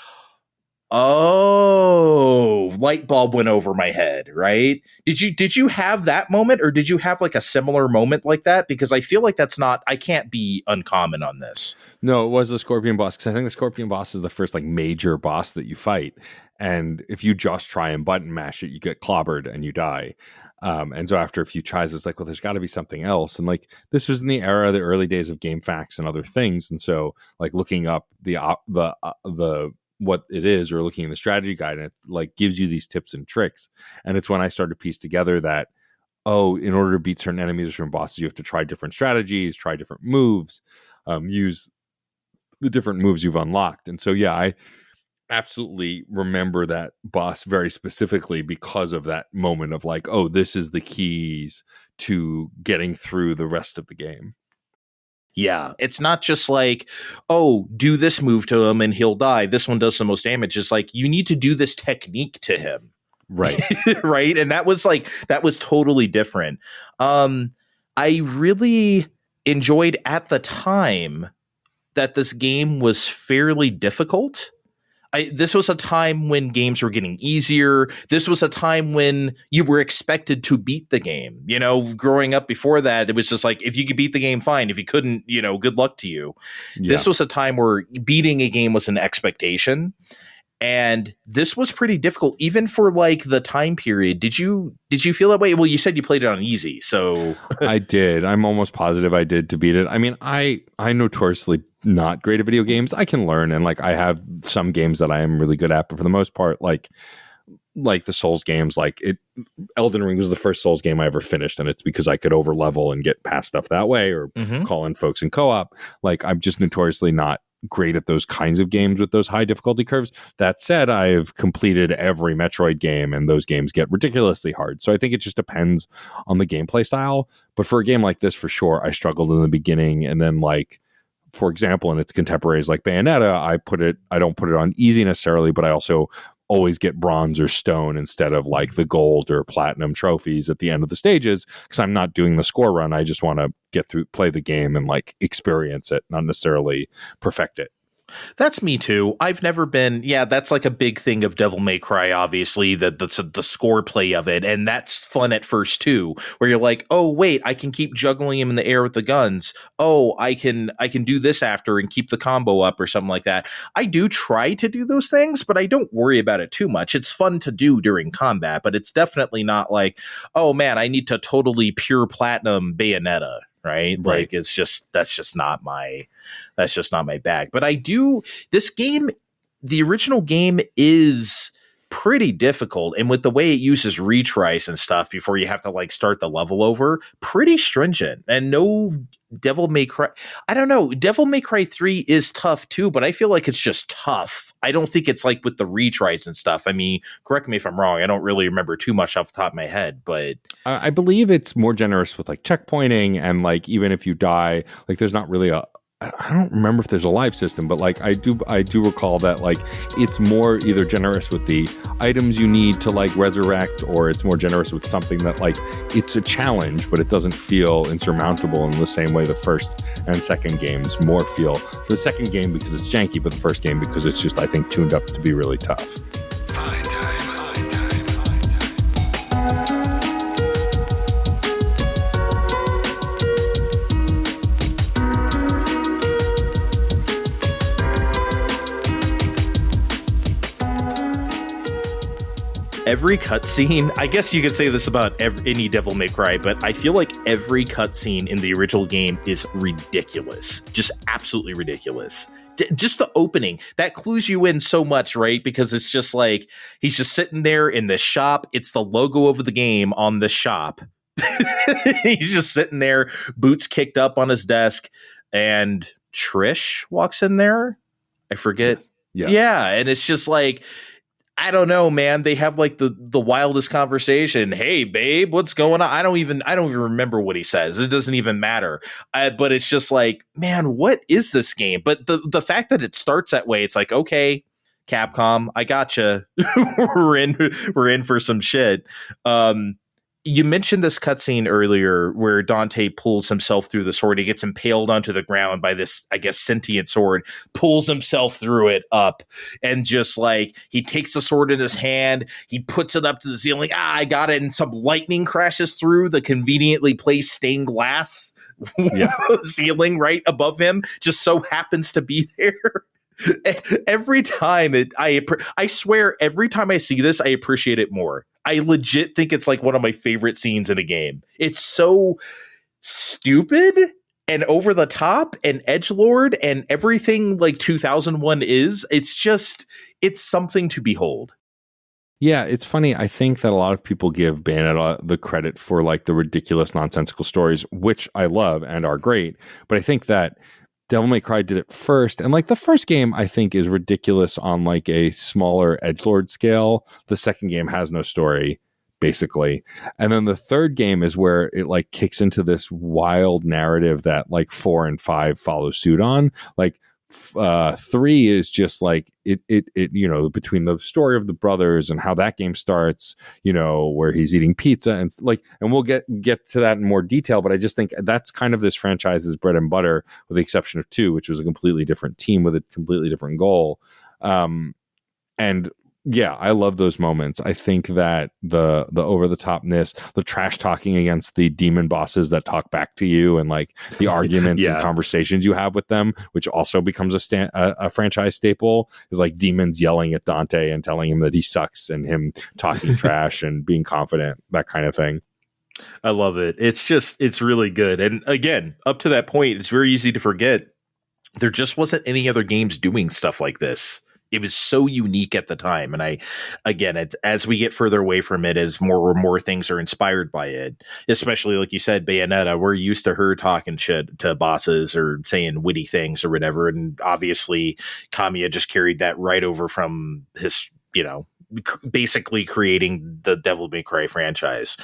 oh, light bulb went over my head, right? Did you have that moment, or did you have like a similar moment like that? Because I feel like I can't be uncommon on this. No, it was the scorpion boss, because I think the scorpion boss is the first like major boss that you fight. And if you just try and button mash it, you get clobbered and you die. And so after a few tries, it's like, well, there's got to be something else. And like, this was in the era, the early days of GameFAQs and other things. And so like looking up the what it is, or looking in the strategy guide, and it like gives you these tips and tricks. And it's when I started to piece together that, oh, in order to beat certain enemies or certain bosses, you have to try different strategies, try different moves, use the different moves you've unlocked. And so, yeah, I absolutely remember that boss very specifically because of that moment of like, oh, this is the keys to getting through the rest of the game. Yeah, it's not just like, oh, do this move to him and he'll die. This one does the most damage. It's like, you need to do this technique to him. Right. Right. And that was totally different. I really enjoyed at the time that this game was fairly difficult. This was a time when games were getting easier. This was a time when you were expected to beat the game. You know, growing up before that, it was just like, if you could beat the game, fine. If you couldn't, you know, good luck to you. Yeah. This was a time where beating a game was an expectation. And this was pretty difficult, even for like the time period. Did you feel that way? Well, you said you played it on easy, so I did. I'm almost positive I did to beat it. I mean, I notoriously not great at video games. I can learn, and like I have some games that I am really good at, but for the most part, like the Souls games, Elden Ring was the first Souls game I ever finished, and it's because I could over level and get past stuff that way, or call in folks in co-op. Like, I'm just notoriously not great at those kinds of games with those high difficulty curves. That said, I've completed every Metroid game, and those games get ridiculously hard. So I think it just depends on the gameplay style. But for a game like this, for sure, I struggled in the beginning, and then like, for example, in its contemporaries like Bayonetta, I don't put it on easy necessarily, but I also always get bronze or stone instead of like the gold or platinum trophies at the end of the stages, because I'm not doing the score run. I just want to get through, play the game, and like experience it, not necessarily perfect it. That's me too. I've never been. Yeah, that's like a big thing of Devil May Cry. Obviously, the score play of it, and that's fun at first too. Where you're like, oh wait, I can keep juggling him in the air with the guns. Oh, I can do this after and keep the combo up or something like that. I do try to do those things, but I don't worry about it too much. It's fun to do during combat, but it's definitely not like, oh man, I need to totally pure platinum Bayonetta. Right. Like, that's just not my bag. But this game, the original game is pretty difficult. And with the way it uses retries and stuff before you have to like start the level over, pretty stringent. And no Devil May Cry. I don't know. Devil May Cry 3 is tough too, but I feel like it's just tough. I don't think it's like with the retries and stuff. I mean, correct me if I'm wrong. I don't really remember too much off the top of my head, but I believe it's more generous with like checkpointing, and like even if you die, like there's not really I don't remember if there's a life system, but like I do recall that like it's more either generous with the items you need to like resurrect, or it's more generous with something that like it's a challenge, but it doesn't feel insurmountable in the same way the first and second games more feel. The second game because it's janky, but the first game because it's just, I think, tuned up to be really tough. Fine time. Every cutscene, I guess you could say this about any Devil May Cry, but I feel like every cutscene in the original game is ridiculous. Just absolutely ridiculous. Just the opening, that clues you in so much, right? Because it's just like, he's just sitting there in this shop. It's the logo of the game on the shop. He's just sitting there, boots kicked up on his desk, and Trish walks in there. I forget. Yes. Yeah, and it's just like, I don't know, man. They have like the wildest conversation. Hey, babe, what's going on? I don't even remember what he says. It doesn't even matter. But it's just like, man, what is this game? But the fact that it starts that way, it's like, okay, Capcom, I gotcha. we're in for some shit. You mentioned this cutscene earlier where Dante pulls himself through the sword. He gets impaled onto the ground by this, I guess, sentient sword, pulls himself through it up, and just like he takes the sword in his hand, he puts it up to the ceiling. I got it. And some lightning crashes through the conveniently placed stained glass ceiling right above him. Just so happens to be there. Every time I swear, every time I see this, I appreciate it more. I legit think it's like one of my favorite scenes in a game. It's so stupid and over the top and edgelord and everything like 2001 is. It's something to behold. Yeah, it's funny. I think that a lot of people give Bayonetta the credit for like the ridiculous, nonsensical stories, which I love and are great. But I think that Devil May Cry did it first. And like the first game, I think, is ridiculous on like a smaller edgelord scale. The second game has no story, basically. And then the third game is where it like kicks into this wild narrative that like 4 and 5 follow suit on. Like 3 is just like it you know, between the story of the brothers and how that game starts, you know, where he's eating pizza and like, and we'll get to that in more detail, but I just think that's kind of this franchise's bread and butter, with the exception of 2, which was a completely different team with a completely different goal. And yeah, I love those moments. I think that the over the topness, the trash talking against the demon bosses that talk back to you, and like the arguments and conversations you have with them, which also becomes a franchise staple, is like demons yelling at Dante and telling him that he sucks, and him talking trash and being confident, that kind of thing. I love it. It's really good. And again, up to that point, it's very easy to forget there just wasn't any other games doing stuff like this. It was so unique at the time. And as we get further away from it, as more things are inspired by it, especially like you said, Bayonetta, we're used to her talking shit to bosses or saying witty things or whatever. And obviously Kamiya just carried that right over from his, you know, basically creating the Devil May Cry franchise.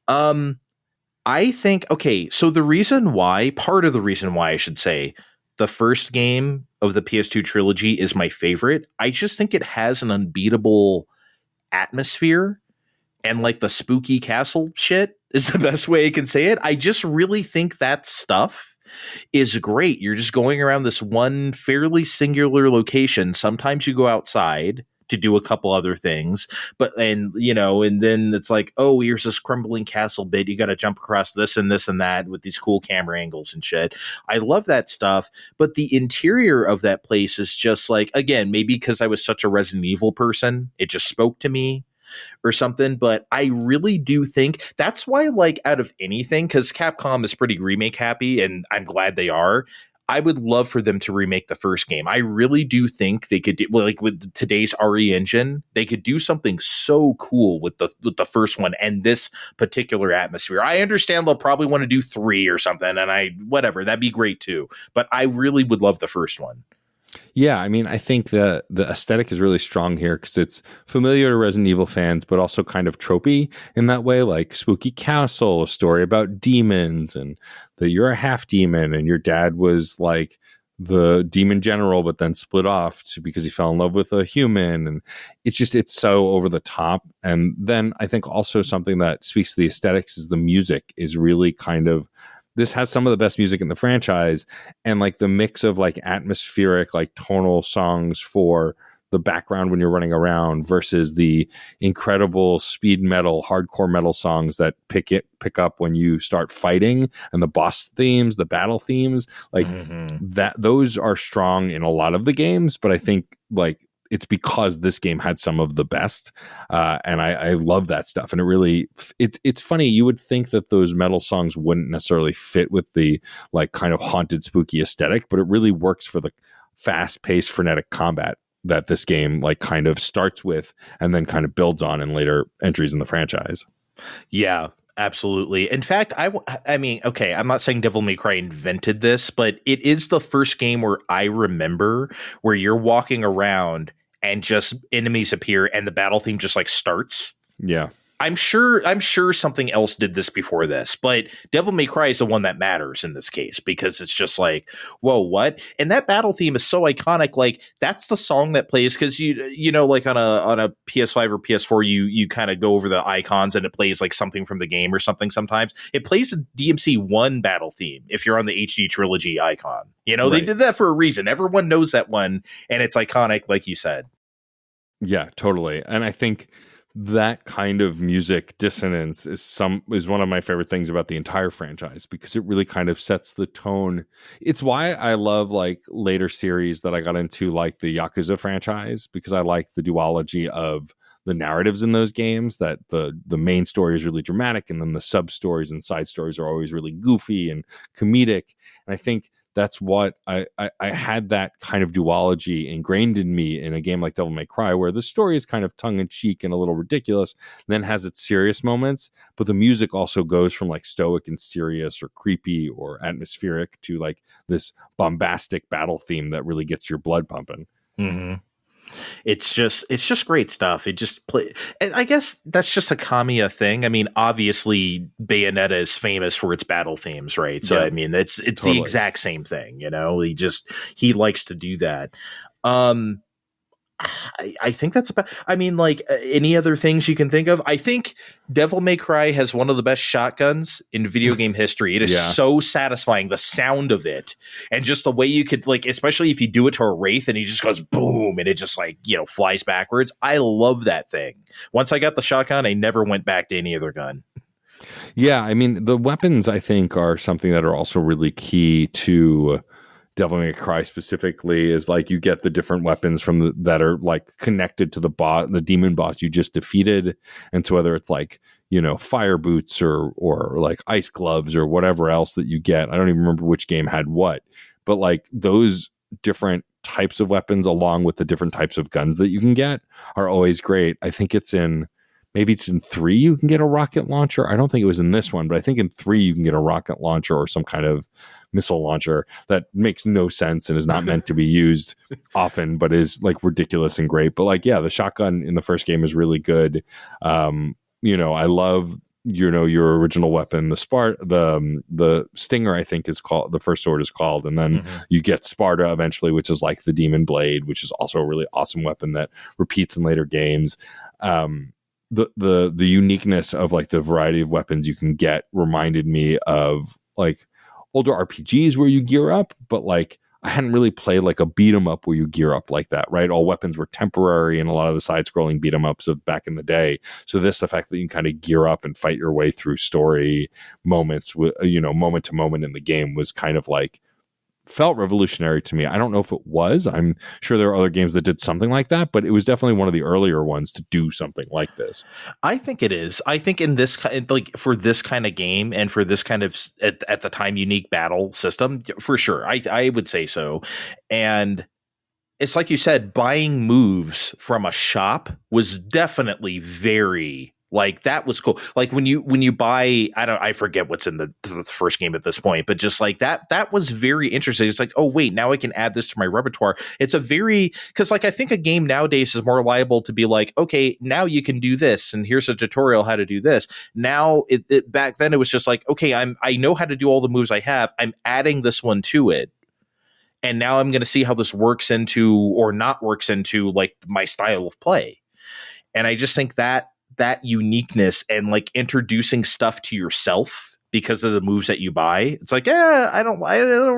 I think, okay, so part of the reason why I should say the first game of the PS2 trilogy is my favorite. I just think it has an unbeatable atmosphere, and like the spooky castle shit is the best way I can say it. I just really think that stuff is great. You're just going around this one fairly singular location. Sometimes you go outside to do a couple other things, and then it's like, oh, here's this crumbling castle bit. You got to jump across this and this and that with these cool camera angles and shit. I love that stuff. But the interior of that place is just like, again, maybe because I was such a Resident Evil person, it just spoke to me or something. But I really do think that's why, like, out of anything, because Capcom is pretty remake happy, and I'm glad they are. I would love for them to remake the first game. I really do think they could do, well, like with today's RE engine, they could do something so cool with the first one and this particular atmosphere. I understand they'll probably want to do 3 or something, and whatever, that'd be great too. But I really would love the first one. Yeah, I mean, I think the aesthetic is really strong here because it's familiar to Resident Evil fans, but also kind of tropey in that way, like spooky castle, a story about demons, and that you're a half demon, and your dad was like the demon general, but then split off because he fell in love with a human, and it's so over the top. And then I think also something that speaks to the aesthetics is the music is really kind of. This has some of the best music in the franchise, and like the mix of like atmospheric, like tonal songs for the background when you're running around versus the incredible speed metal, hardcore metal songs that pick up when you start fighting, and the boss themes, the battle themes, like that. Those are strong in a lot of the games, but I think like it's because this game had some of the best, and I love that stuff. And it really, it's funny. You would think that those metal songs wouldn't necessarily fit with the like kind of haunted, spooky aesthetic, but it really works for the fast-paced, frenetic combat that this game like kind of starts with and then kind of builds on in later entries in the franchise. Yeah. absolutely. In fact, I mean, okay, I'm not saying Devil May Cry invented this, but it is the first game where I remember where you're walking around and just enemies appear and the battle theme just like starts. Yeah. I'm sure something else did this before this, but Devil May Cry is the one that matters in this case because it's just like, whoa, what? And that battle theme is so iconic. Like that's the song that plays because you know, like on a PS5 or PS4, you kind of go over the icons and it plays like something from the game or something. Sometimes it plays a DMC1 battle theme if you're on the HD Trilogy icon. You know, They did that for a reason. Everyone knows that one, and it's iconic, like you said. Yeah, totally. And I think that kind of music dissonance is one of my favorite things about the entire franchise because it really kind of sets the tone. It's why I love like later series that I got into, like the Yakuza franchise, because I like the duology of the narratives in those games, that the main story is really dramatic and then the sub stories and side stories are always really goofy and comedic. And I think that's what I had, that kind of duology ingrained in me in a game like Devil May Cry, where the story is kind of tongue-in-cheek and a little ridiculous, then has its serious moments, but the music also goes from like stoic and serious or creepy or atmospheric to like this bombastic battle theme that really gets your blood pumping. Mm-hmm. It's just great stuff. It just play. And I guess that's just a Kamiya thing. I mean, obviously Bayonetta is famous for its battle themes, right? So I mean, it's totally the exact same thing. You know, he likes to do that. I think that's about. I mean, like any other things you can think of. I think Devil May Cry has one of the best shotguns in video game history. It is so satisfying, the sound of it, and just the way you could like, especially if you do it to a wraith and he just goes boom and it just like flies backwards. I love that thing. Once I got the shotgun, I never went back to any other gun. Yeah, I mean the weapons I think are something that are also really key to Devil May Cry specifically, is like you get the different weapons from that are like connected to the demon boss you just defeated, and so whether it's like fire boots or like ice gloves or whatever else that you get, I don't even remember which game had what, but like those different types of weapons along with the different types of guns that you can get are always great. I think maybe it's in 3 you can get a rocket launcher. I don't think it was in this one, but I think in 3 you can get a rocket launcher or some kind of missile launcher that makes no sense and is not meant to be used often, but is like ridiculous and great. But like, yeah, the shotgun in the first game is really good. I love your original weapon, the Stinger, I think is called, the first sword is called, and then you get Sparta eventually, which is like the Demon Blade, which is also a really awesome weapon that repeats in later games. The uniqueness of like the variety of weapons you can get reminded me of like older RPGs where you gear up, but like I hadn't really played like a beat 'em up where you gear up like that, right? All weapons were temporary in a lot of the side-scrolling beat 'em ups of back in the day. So the fact that you can kind of gear up and fight your way through story moments, moment to moment in the game was kind of like felt revolutionary to me. I don't know if it was. I'm sure there are other games that did something like that, but it was definitely one of the earlier ones to do something like this. I think it is. I think in this like for this kind of game and for this kind of at the time unique battle system, for sure. I would say so. And it's like you said, buying moves from a shop was definitely very like that was cool. Like when you buy, I forget what's in the first game at this point, but just like that was very interesting. It's like, oh wait, now I can add this to my repertoire. It's because like I think a game nowadays is more liable to be like, okay, now you can do this, and here's a tutorial how to do this. Now it back then it was just like, okay, I know how to do all the moves I have. I'm adding this one to it. And now I'm going to see how this works into or not works into like my style of play. And I just think that uniqueness and like introducing stuff to yourself because of the moves that you buy, it's like, I don't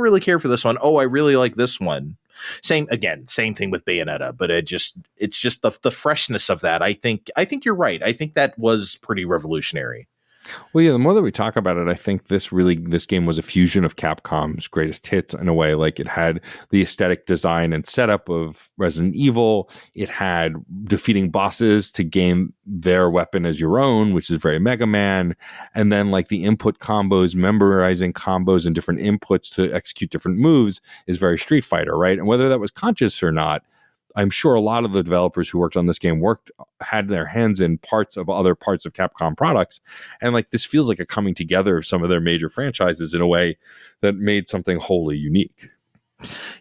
really care for this one. Oh, I really like this one. Same thing with Bayonetta, but it's just the freshness of that. I think you're right. I think that was pretty revolutionary. Well, yeah, the more that we talk about it, I think this game was a fusion of Capcom's greatest hits in a way. Like it had the aesthetic design and setup of Resident Evil. It had defeating bosses to gain their weapon as your own, which is very Mega Man. And then like the input combos, memorizing combos and different inputs to execute different moves is very Street Fighter, right? And whether that was conscious or not, I'm sure a lot of the developers who worked on this game had their hands in other parts of Capcom products. And like, this feels like a coming together of some of their major franchises in a way that made something wholly unique.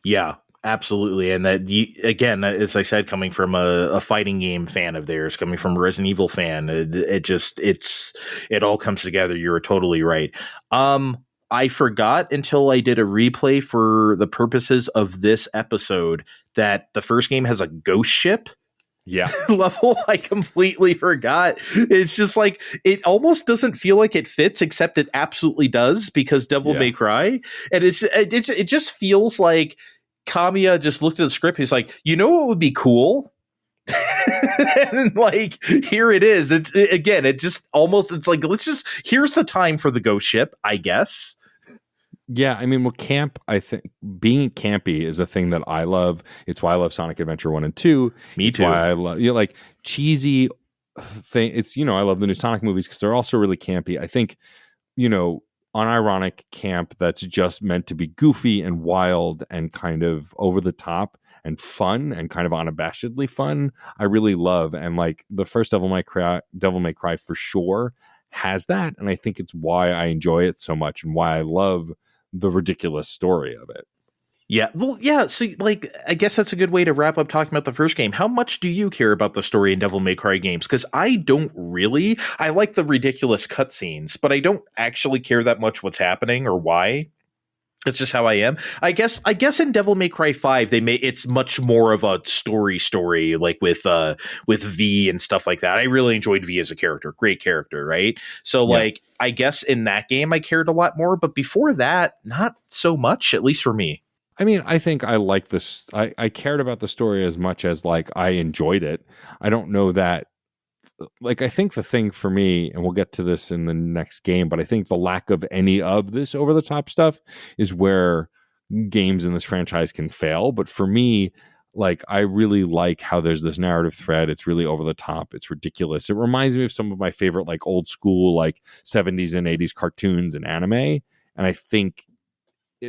Yeah, absolutely. And that, again, as I said, coming from a fighting game fan of theirs, coming from a Resident Evil fan, it all comes together. You're totally right. I forgot until I did a replay for the purposes of this episode that the first game has a ghost ship. Yeah. Level. I completely forgot. It's just like, it almost doesn't feel like it fits, except it absolutely does, because Devil May Cry. And it just feels like Kamiya just looked at the script. He's like, you know what would be cool? And like, here it is. It's like, here's the time for the ghost ship, I guess. Yeah, I mean, well, camp, I think being campy is a thing that I love. It's why I love Sonic Adventure 1 and 2. Me too. It's why I love, like, cheesy thing. It's, I love the new Sonic movies because they're also really campy. I think, unironic camp that's just meant to be goofy and wild and kind of over the top and fun and kind of unabashedly fun, I really love. And like, the first Devil May Cry for sure has that. And I think it's why I enjoy it so much and why I love the ridiculous story of it. Yeah. Well, yeah. So, like, I guess that's a good way to wrap up talking about the first game. How much do you care about the story in Devil May Cry games? Because I don't really. I like the ridiculous cutscenes, but I don't actually care that much what's happening or why. It's just how I am. I guess in Devil May Cry 5, it's much more of a story, like with V and stuff like that. I really enjoyed V as a character. Great character, right? So like, I guess in that game I cared a lot more, but before that, not so much, at least for me. I mean, I think I like this. I cared about the story as much as like I enjoyed it. I don't know that. Like, I think the thing for me, and we'll get to this in the next game, but I think the lack of any of this over the top stuff is where games in this franchise can fail. But for me, like, I really like how there's this narrative thread. It's really over the top. It's ridiculous. It reminds me of some of my favorite, like, old school, like 70s and 80s cartoons and anime. And I think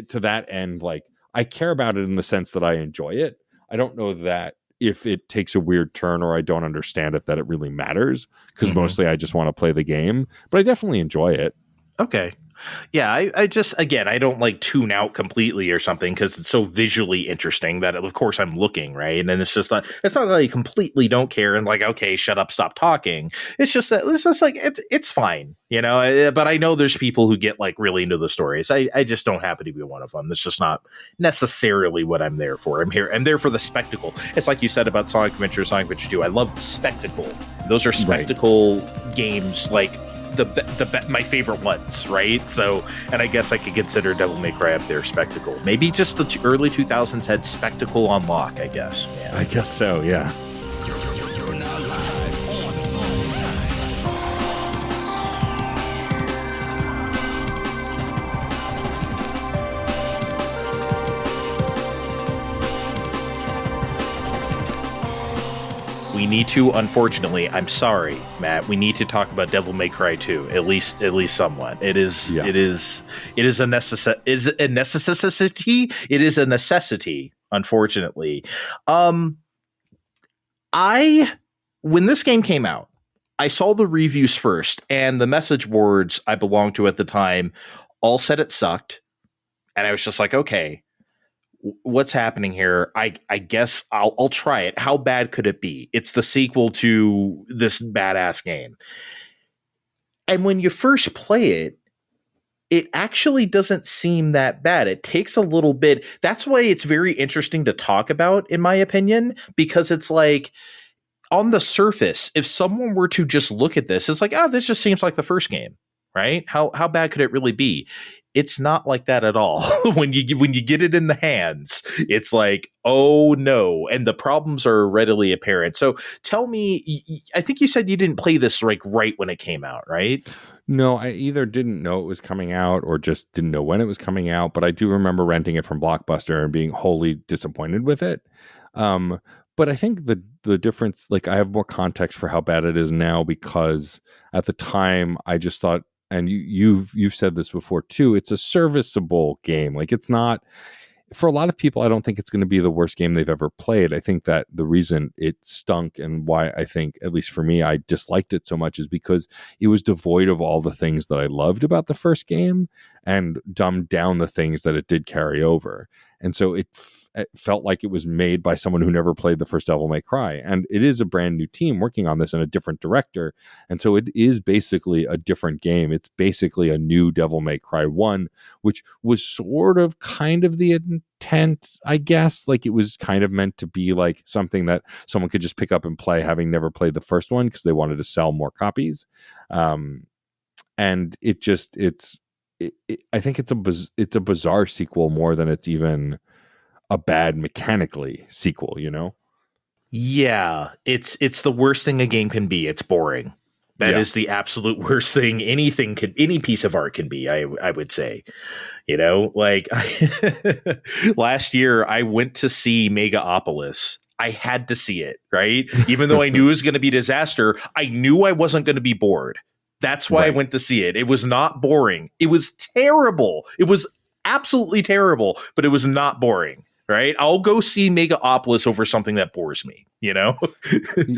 to that end, like, I care about it in the sense that I enjoy it. I don't know that if it takes a weird turn or I don't understand it, that it really matters, because mostly I just want to play the game, but I definitely enjoy it. Okay. Yeah, I just, again, I don't like tune out completely or something because it's so visually interesting that, of course, I'm looking, right? And it's not that I completely don't care and like, okay, shut up, stop talking. It's just that it's fine, but I know there's people who get like really into the stories. I just don't happen to be one of them. It's just not necessarily what I'm there for. I'm there for the spectacle. It's like you said about Sonic Adventure 2. I love spectacle. Those are spectacle games, like my favorite ones, right? So, and I guess I could consider Devil May Cry up there spectacle. Maybe just the early 2000s had spectacle on lock, I guess. Man. I guess so, yeah. You're now live on Phone Time. We need to, unfortunately, I'm sorry, Matt, we need to talk about Devil May Cry 2, at least somewhat. It is a necessity, unfortunately. When this game came out, I saw the reviews first, and the message boards I belonged to at the time all said it sucked. And I was just like, okay, what's happening here? I guess I'll try it. How bad could it be? It's the sequel to this badass game. And when you first play it, it actually doesn't seem that bad. It takes a little bit. That's why it's very interesting to talk about, in my opinion, because it's like, on the surface, if someone were to just look at this, it's like, oh, this just seems like the first game, right? How bad could it really be? It's not like that at all. When you get it in the hands, it's like, oh no, and the problems are readily apparent. So tell me, I think you said you didn't play this like right when it came out, right? No, I either didn't know it was coming out or just didn't know when it was coming out. But I do remember renting it from Blockbuster and being wholly disappointed with it. But I think the difference, like, I have more context for how bad it is now, because at the time I just thought, and you've said this before too, it's a serviceable game. Like, it's not for a lot of people, I don't think it's going to be the worst game they've ever played. I think that the reason it stunk and why I think, at least for me, I disliked it so much is because it was devoid of all the things that I loved about the first game and dumbed down the things that it did carry over. And so it felt like it was made by someone who never played the first Devil May Cry. And it is a brand new team working on this and a different director. And so it is basically a different game. It's basically a new Devil May Cry 1, which was sort of kind of the intent, I guess. Like it was kind of meant to be like something that someone could just pick up and play having never played the first one because they wanted to sell more copies. And it just, I think it's a bizarre sequel more than it's even a bad mechanically sequel, you know? Yeah, it's the worst thing a game can be. It's boring. That is the absolute worst thing any piece of art can be, I would say. You know, like last year I went to see Megaopolis. I had to see it, right? Even though I knew it was going to be a disaster, I knew I wasn't going to be bored. That's why I went to see it. It was not boring. It was terrible. It was absolutely terrible, but it was not boring, right? I'll go see Megaopolis over something that bores me, you know?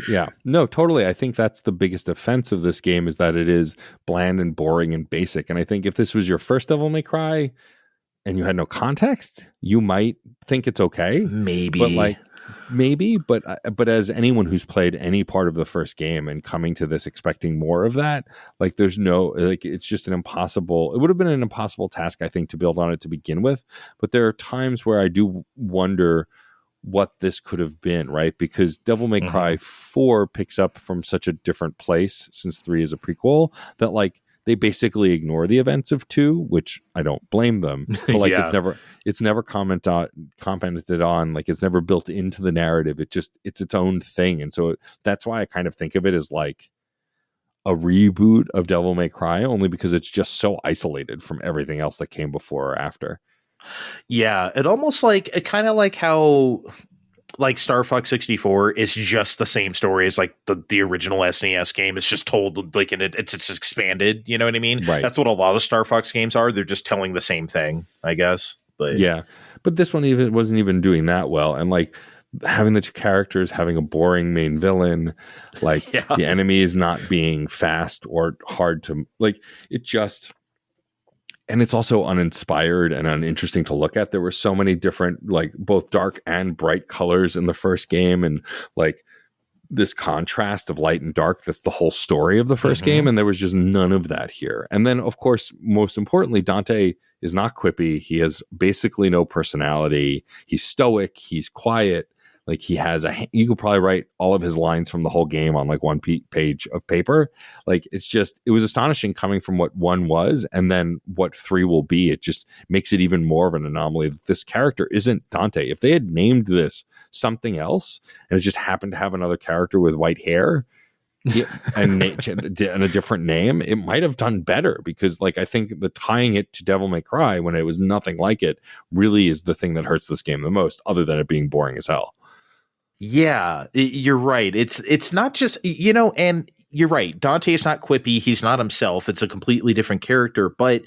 Yeah. No, totally. I think that's the biggest offense of this game is that it is bland and boring and basic. And I think if this was your first Devil May Cry and you had no context, you might think it's okay. Maybe, but as anyone who's played any part of the first game and coming to this expecting more of that, like there's no, like it's just it would have been an impossible task, I think, to build on it to begin with. But there are times where I do wonder what this could have been, right? Because Devil May Cry 4 picks up from such a different place since 3 is a prequel that like they basically ignore the events of 2, which I don't blame them. But like it's never commented on, like it's never built into the narrative. It's its own thing. And so that's why I kind of think of it as like a reboot of Devil May Cry, only because it's just so isolated from everything else that came before or after. Yeah, it almost like kind of like how like Star Fox 64 is just the same story as like the original SNES game. It's just told like it's expanded. You know what I mean? Right. That's what a lot of Star Fox games are. They're just telling the same thing, I guess. But yeah, but this one wasn't even doing that well, and like having the two characters having a boring main villain, like the enemy is not being fast or hard to like. It just. And it's also uninspired and uninteresting to look at. There were so many different, like both dark and bright colors in the first game. And like this contrast of light and dark, that's the whole story of the first game. And there was just none of that here. And then, of course, most importantly, Dante is not quippy. He has basically no personality. He's stoic. He's quiet. Like he has you could probably write all of his lines from the whole game on like one page of paper. Like it was astonishing coming from what 1 was and then what 3 will be. It just makes it even more of an anomaly that this character isn't Dante. If they had named this something else and it just happened to have another character with white hair and a different name, it might have done better because like I think the tying it to Devil May Cry when it was nothing like it really is the thing that hurts this game the most, other than it being boring as hell. Yeah, you're right. It's not just, you know, and you're right. Dante is not quippy. He's not himself. It's a completely different character. But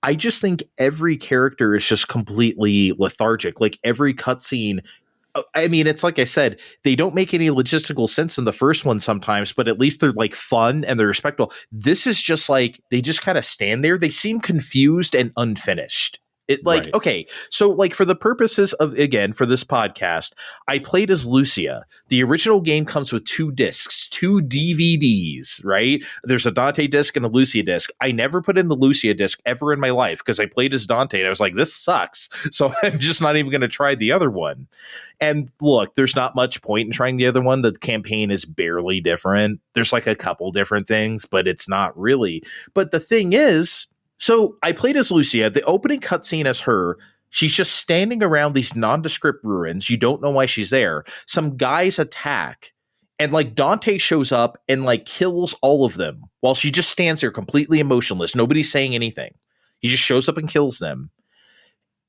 I just think every character is just completely lethargic. Like every cutscene, I mean, it's like I said, they don't make any logistical sense in the first one sometimes, but at least they're like fun and they're respectful. This is just like, they just kind of stand there. They seem confused and unfinished. It like, right. Okay, so like for the purposes of, again, for this podcast, I played as Lucia. The original game comes with 2 discs, 2 DVDs, right? There's a Dante disc and a Lucia disc. I never put in the Lucia disc ever in my life because I played as Dante and I was like, this sucks. So I'm just not even going to try the other one. And look, there's not much point in trying the other one. The campaign is barely different. There's like a couple different things, but it's not really. But the thing is, so I played as Lucia. The opening cutscene as her, she's just standing around these nondescript ruins. You don't know why she's there. Some guys attack, and like Dante shows up and like kills all of them while she just stands there completely emotionless. Nobody's saying anything. He just shows up and kills them.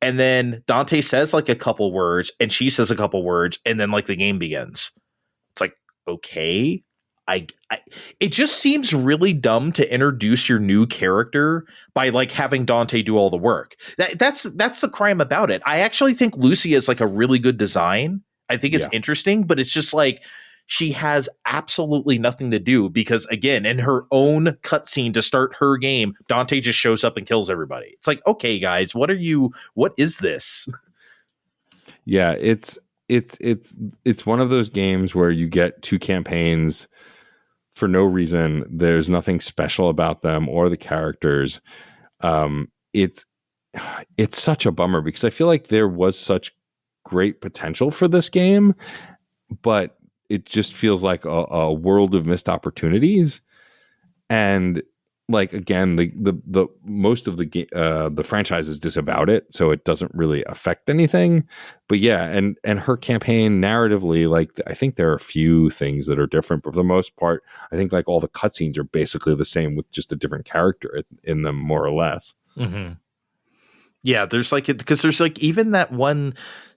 And then Dante says like a couple words and she says a couple words, and then like the game begins. It's like, okay. I it just seems really dumb to introduce your new character by like having Dante do all the work. That's the crime about it. I actually think Lucia is like a really good design. I think it's interesting, but it's just like she has absolutely nothing to do because, again, in her own cutscene to start her game, Dante just shows up and kills everybody. It's like, okay, guys, what is this? Yeah, it's one of those games where you get two campaigns for no reason. There's nothing special about them or the characters. It's such a bummer because I feel like there was such great potential for this game, but it just feels like a world of missed opportunities. And like, again, the most of the franchise is disavowed it, so it doesn't really affect anything. But yeah, and her campaign narratively, like, I think there are a few things that are different, but for the most part, I think like all the cutscenes are basically the same with just a different character in them, more or less. Mm-hmm. Yeah, there's like because there's like even that one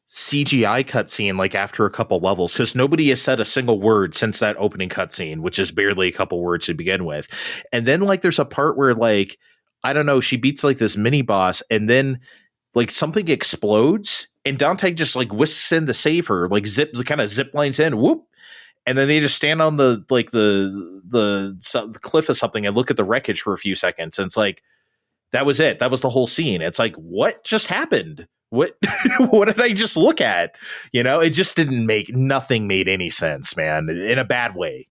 CGI cutscene like after a couple levels, because nobody has said a single word since that opening cutscene, which is barely a couple words to begin with. And then like there's a part where like, I don't know, she beats like this mini boss and then like something explodes and Dante just like whisks in to save her, like kind of zip lines in, whoop. And then they just stand on the cliff of something and look at the wreckage for a few seconds. And it's like, that was it. That was the whole scene. It's like, what just happened? What what did I just look at? You know, it just nothing made any sense, man, in a bad way.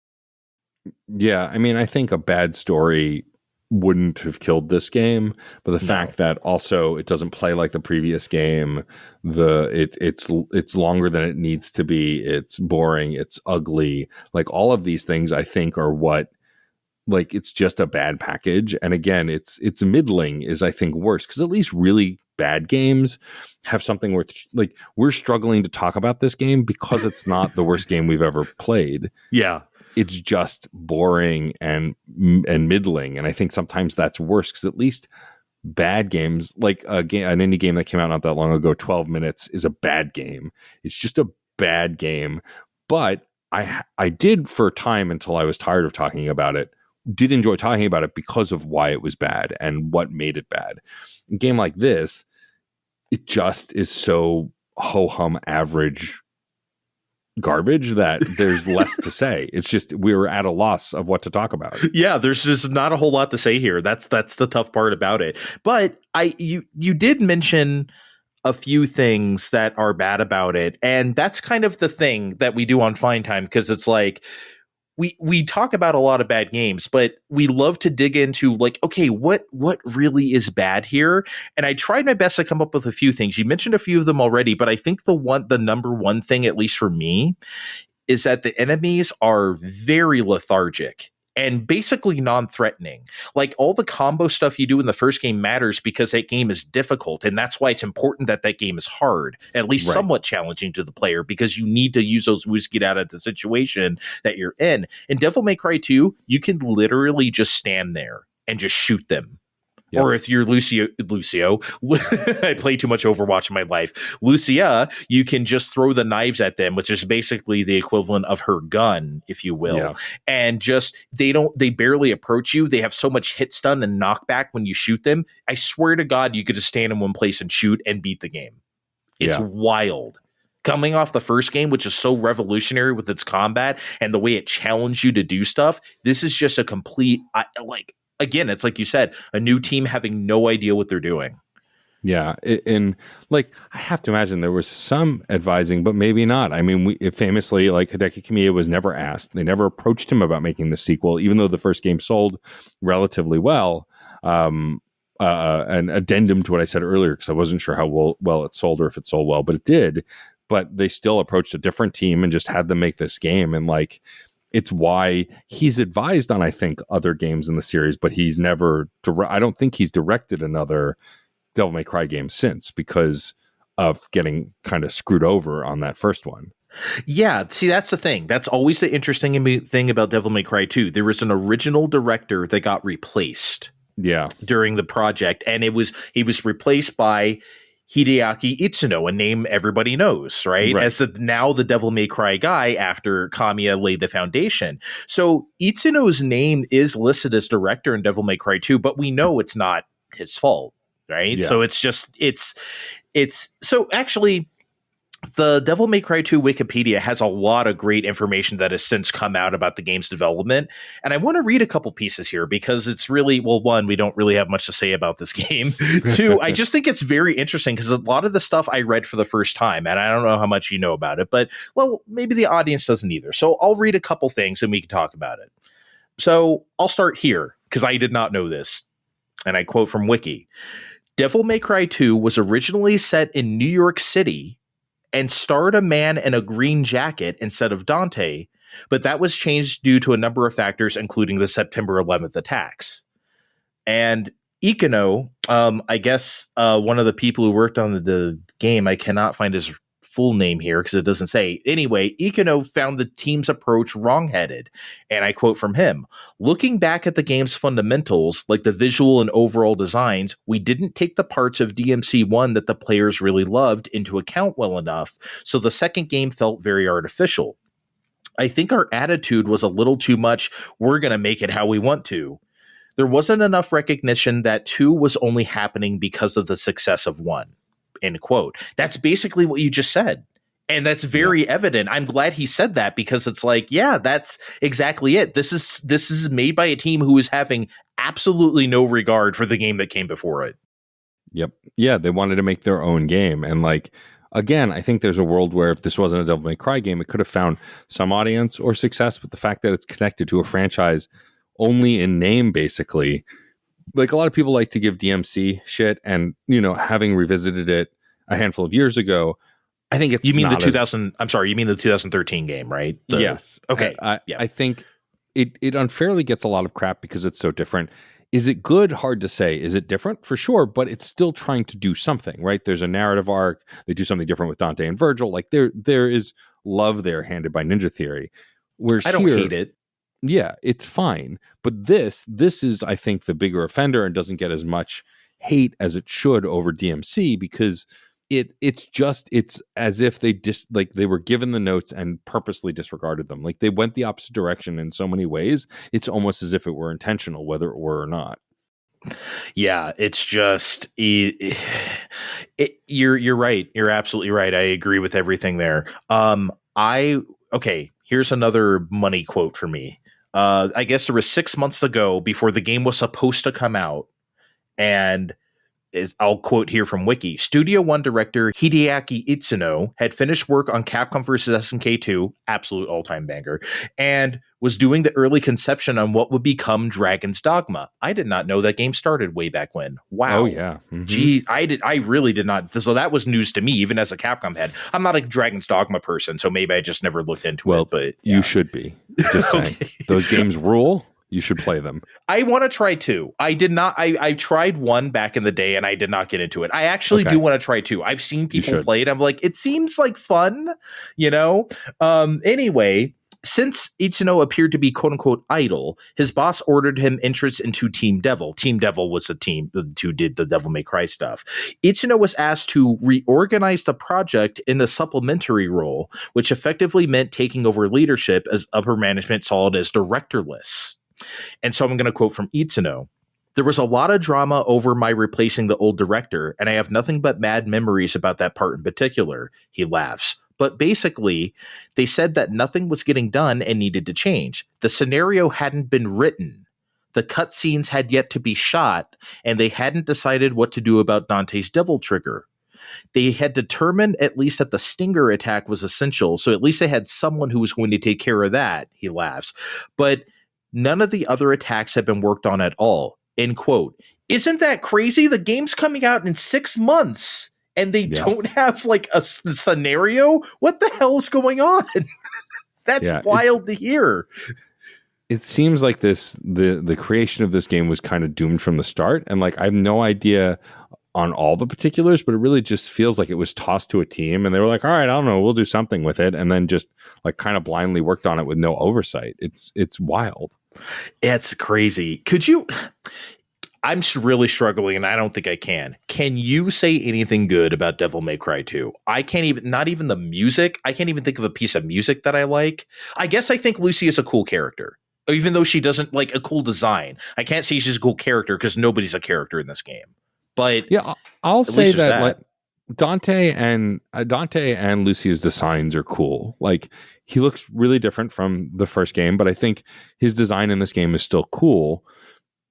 Yeah, I mean, I think a bad story wouldn't have killed this game, but the fact that also it doesn't play like the previous game, it's longer than it needs to be, it's boring, it's ugly, like all of these things I think are what, like, it's just a bad package. And again, it's middling is I think worse, because at least really bad games have something worth, like, we're struggling to talk about this game because it's not the worst game we've ever played. Yeah. It's just boring and middling. And I think sometimes that's worse because at least bad games, like an indie game that came out not that long ago, 12 Minutes is a bad game. It's just a bad game. But I did for a time, until I was tired of talking about it, did enjoy talking about it because of why it was bad and what made it bad. A game like this, it just is so ho-hum average garbage that there's less to say. It's just we were at a loss of what to talk about. Yeah, there's just not a whole lot to say here. That's the tough part about it. But you did mention a few things that are bad about it, and that's kind of the thing that we do on Fine Time, because it's like we talk about a lot of bad games, but we love to dig into like, okay, what really is bad here? And I tried my best to come up with a few things. You mentioned a few of them already, but I think the number one thing, at least for me, is that the enemies are very lethargic and basically non-threatening. Like, all the combo stuff you do in the first game matters because that game is difficult, and that's why it's important that game is hard, at least somewhat challenging to the player, because you need to use those moves to get out of the situation that you're in. In Devil May Cry 2, you can literally just stand there and just shoot them. Yep. Or if you're Lucio, I play too much Overwatch in my life. Lucia, you can just throw the knives at them, which is basically the equivalent of her gun, if you will. Yeah. And just, they barely approach you. They have so much hit stun and knockback when you shoot them. I swear to God, you could just stand in one place and shoot and beat the game. It's wild. Coming off the first game, which is so revolutionary with its combat and the way it challenged you to do stuff, this is just a complete, again, it's like you said, a new team having no idea what they're doing. Yeah. And like, I have to imagine there was some advising, but maybe not. I mean, famously, like, Hideki Kamiya was never asked. They never approached him about making the sequel, even though the first game sold relatively well. An addendum to what I said earlier, because I wasn't sure how well it sold or if it sold well, but it did. But they still approached a different team and just had them make this game. And like, it's why he's advised on, I think, other games in the series, but he's never, I don't think he's directed another Devil May Cry game since, because of getting kind of screwed over on that first one. Yeah, see, that's the thing. That's always the interesting thing about Devil May Cry 2. There was an original director that got replaced during the project, and he was replaced by Hideaki Itsuno, a name everybody knows, right? As now the Devil May Cry guy after Kamiya laid the foundation. So Itsuno's name is listed as director in Devil May Cry 2, but we know it's not his fault, right? Yeah. So it's so actually the Devil May Cry 2 Wikipedia has a lot of great information that has since come out about the game's development. And I want to read a couple pieces here because it's really, well, one, we don't really have much to say about this game. Two, I just think it's very interesting because a lot of the stuff I read for the first time, and I don't know how much you know about it, but, well, maybe the audience doesn't either. So I'll read a couple things and we can talk about it. So I'll start here because I did not know this. And I quote from Wiki. Devil May Cry 2 was originally set in New York City and starred a man in a green jacket instead of Dante, but that was changed due to a number of factors, including the September 11th attacks. And Ikono, I guess one of the people who worked on the game, I cannot find his full name here because it doesn't say. Anyway, Ikono found the team's approach wrongheaded. And I quote from him, looking back at the game's fundamentals, like the visual and overall designs, we didn't take the parts of DMC1 that the players really loved into account well enough, so the second game felt very artificial. I think our attitude was a little too much, we're going to make it how we want to. There wasn't enough recognition that 2 was only happening because of the success of 1. End quote. That's basically what you just said. And that's very evident. I'm glad he said that because it's like, yeah, that's exactly it. This is made by a team who is having absolutely no regard for the game that came before it. Yep. Yeah, they wanted to make their own game. And like, again, I think there's a world where if this wasn't a Devil May Cry game, it could have found some audience or success. But the fact that it's connected to a franchise only in name, basically, like a lot of people like to give DMC shit, and having revisited it a handful of years ago, I think it's you mean the 2013 game, right? Yes. Okay. I think it unfairly gets a lot of crap because it's so different. Is it good? Hard to say. Is it different? For sure, but it's still trying to do something, right? There's a narrative arc. They do something different with Dante and Virgil. Like there is love there handed by Ninja Theory. Whereas I don't hate it. Yeah, it's fine. But this is, I think, the bigger offender and doesn't get as much hate as it should over DMC because it's as if they were given the notes and purposely disregarded them. Like they went the opposite direction in so many ways. It's almost as if it were intentional, whether it were or not. Yeah, it's just you're right. You're absolutely right. I agree with everything there. Here's another money quote for me. I guess there was 6 months to go before the game was supposed to come out. And I'll quote here from Wiki. Studio One director Hideaki Itsuno had finished work on Capcom vs. SNK 2, absolute all-time banger, and was doing the early conception on what would become Dragon's Dogma. I did not know that game started way back when. Wow. Oh, yeah. Mm-hmm. Gee, I really did not. So that was news to me, even as a Capcom head. I'm not a Dragon's Dogma person, so maybe I just never looked into it. But you should be. Just saying. Okay. Those games rule. You should play them. I want to try 2. I did not. I tried 1 back in the day and I did not get into it. I actually do want to try 2. I've seen people play it. I'm like, it seems like fun, Anyway, since Itsuno appeared to be quote unquote idle, his boss ordered him entrance into Team Devil. Team Devil was the team who did the Devil May Cry stuff. Itsuno was asked to reorganize the project in the supplementary role, which effectively meant taking over leadership as upper management saw it as directorless. And so I'm going to quote from Itsuno. There was a lot of drama over my replacing the old director, and I have nothing but mad memories about that part in particular. He laughs. But basically, they said that nothing was getting done and needed to change. The scenario hadn't been written. The cutscenes had yet to be shot, and they hadn't decided what to do about Dante's devil trigger. They had determined at least that the stinger attack was essential, so at least they had someone who was going to take care of that, he laughs. But none of the other attacks have been worked on at all. End quote. Isn't that crazy? The game's coming out in 6 months and they don't have like a scenario. What the hell is going on? That's wild to hear. It seems like the creation of this game was kind of doomed from the start. And like, I have no idea on all the particulars, but it really just feels like it was tossed to a team and they were like, all right, I don't know, we'll do something with it. And then just like kind of blindly worked on it with no oversight. It's wild. It's crazy. I'm really struggling, and I don't think I can. Can you say anything good about Devil May Cry 2? I can't even, not even the music. I can't even think of a piece of music that I like. I guess I think Lucy is a cool character, even though she doesn't like a cool design. I can't say she's a cool character because nobody's a character in this game. But yeah, I'll at say least there's that like Dante and Lucia's designs are cool. Like he looks really different from the first game, but I think his design in this game is still cool.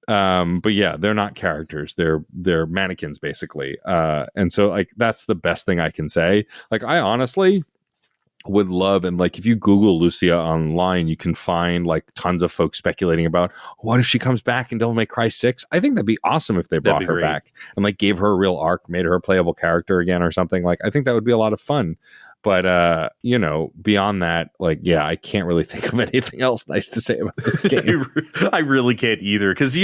But yeah, they're not characters. They're mannequins basically. And so like that's the best thing I can say. Like I honestly would love, and like if you Google Lucia online, you can find like tons of folks speculating about what if she comes back in Devil May Cry 6. I think that'd be awesome if they brought her back and like gave her a real arc, made her a playable character again or something. Like I think that would be a lot of fun. But you know, beyond that, like yeah, I can't really think of anything else nice to say about this game. I really can't either, because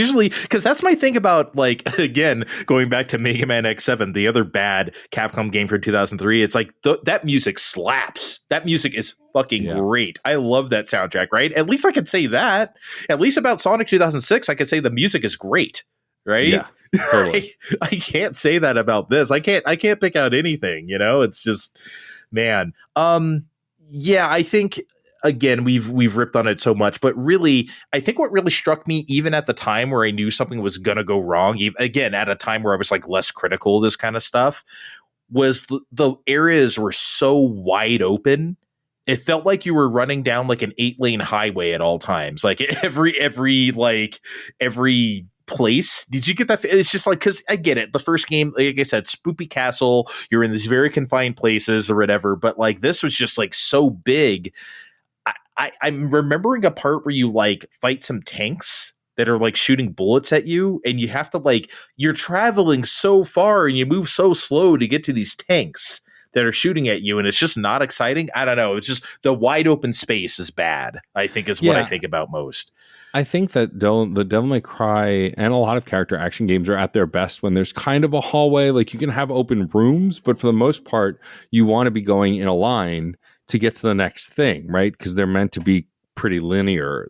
that's my thing about, like, again, going back to Mega Man X7, the other bad Capcom game from 2003. It's like that music slaps. That music is fucking great. I love that soundtrack. Right? At least I could say that. At least about Sonic 2006, I could say the music is great. Right? Yeah, totally. I can't say that about this. I can't pick out anything. You know, it's just. Man, yeah, I think again we've ripped on it so much, but really, I think what really struck me, even at the time where I knew something was gonna go wrong, again at a time where I was like less critical of this kind of stuff, was the areas were so wide open. It felt like you were running down like an 8-lane highway at all times, like every place. Did you get that? It's just like, because I get it, the first game, like I said, spoopy castle, you're in these very confined places or whatever, but like this was just like so big. I'm remembering a part where you like fight some tanks that are like shooting bullets at you, and you have to like, you're traveling so far and you move so slow to get to these tanks that are shooting at you, and it's just not exciting. I don't know, it's just the wide open space is bad, I think, is what I think about most. I think that the Devil May Cry and a lot of character action games are at their best when there's kind of a hallway. Like you can have open rooms, but for the most part, you want to be going in a line to get to the next thing, right? Because they're meant to be pretty linear.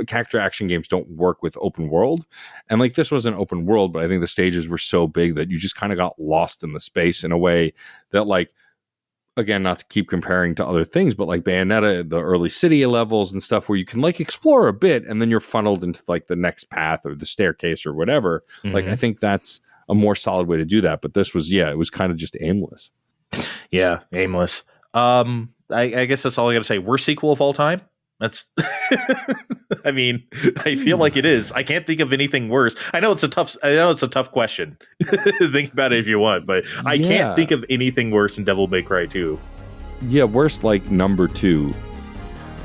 Character action games don't work with open world. And like this was an open world, but I think the stages were so big that you just kind of got lost in the space in a way that like, again, not to keep comparing to other things, but like Bayonetta, the early city levels and stuff where you can like explore a bit and then you're funneled into like the next path or the staircase or whatever. Mm-hmm. Like I think that's a more solid way to do that. But this was, it was kind of just aimless. Yeah, aimless. I guess that's all I got to say. Worst sequel of all time? That's, I mean, I feel like it is. I can't think of anything worse. I know it's a tough question. Think about it if you want, but I can't think of anything worse than Devil May Cry 2. Yeah, worst like number 2.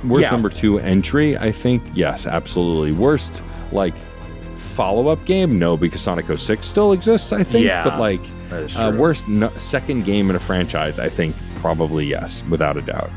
Number 2 entry, I think. Yes, absolutely. Worst like follow-up game? No, because Sonic 06 still exists, I think. Yeah, but like worst second game in a franchise, I think probably yes, without a doubt.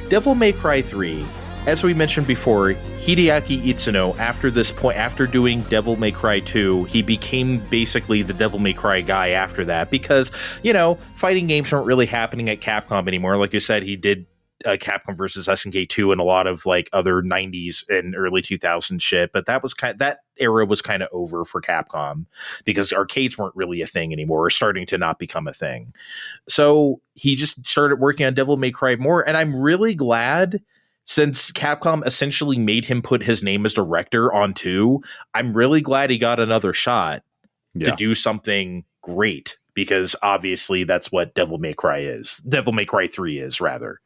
Devil May Cry 3, as we mentioned before, Hideaki Itsuno, after this point, after doing Devil May Cry 2, he became basically the Devil May Cry guy after that because, you know, fighting games weren't really happening at Capcom anymore. Like you said, he did Capcom versus SNK 2 and a lot of like other 90s and early 2000s shit, but that was that era was kind of over for Capcom because arcades weren't really a thing anymore, or starting to not become a thing. So he just started working on Devil May Cry more, and I'm really glad, since Capcom essentially made him put his name as director on 2, I'm really glad he got another shot to do something great, because obviously that's what Devil May Cry is. Devil May Cry 3 is, rather.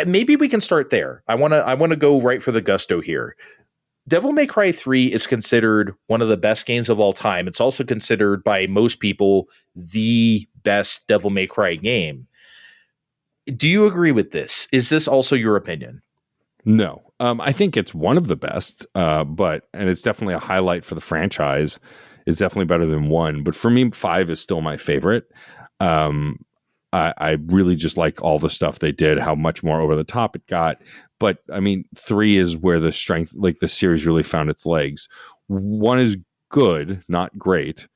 Maybe we can start there. I want to go right for the gusto here. Devil May Cry 3 is considered one of the best games of all time. It's also considered by most people the best Devil May Cry game. Do you agree with this? Is this also your opinion? No. I think it's one of the best, and it's definitely a highlight for the franchise. It's definitely better than 1. But for me, 5 is still my favorite. I really just like all the stuff they did, how much more over the top it got. But I mean, 3 is where the strength, like the series really found its legs. 1 is good, not great.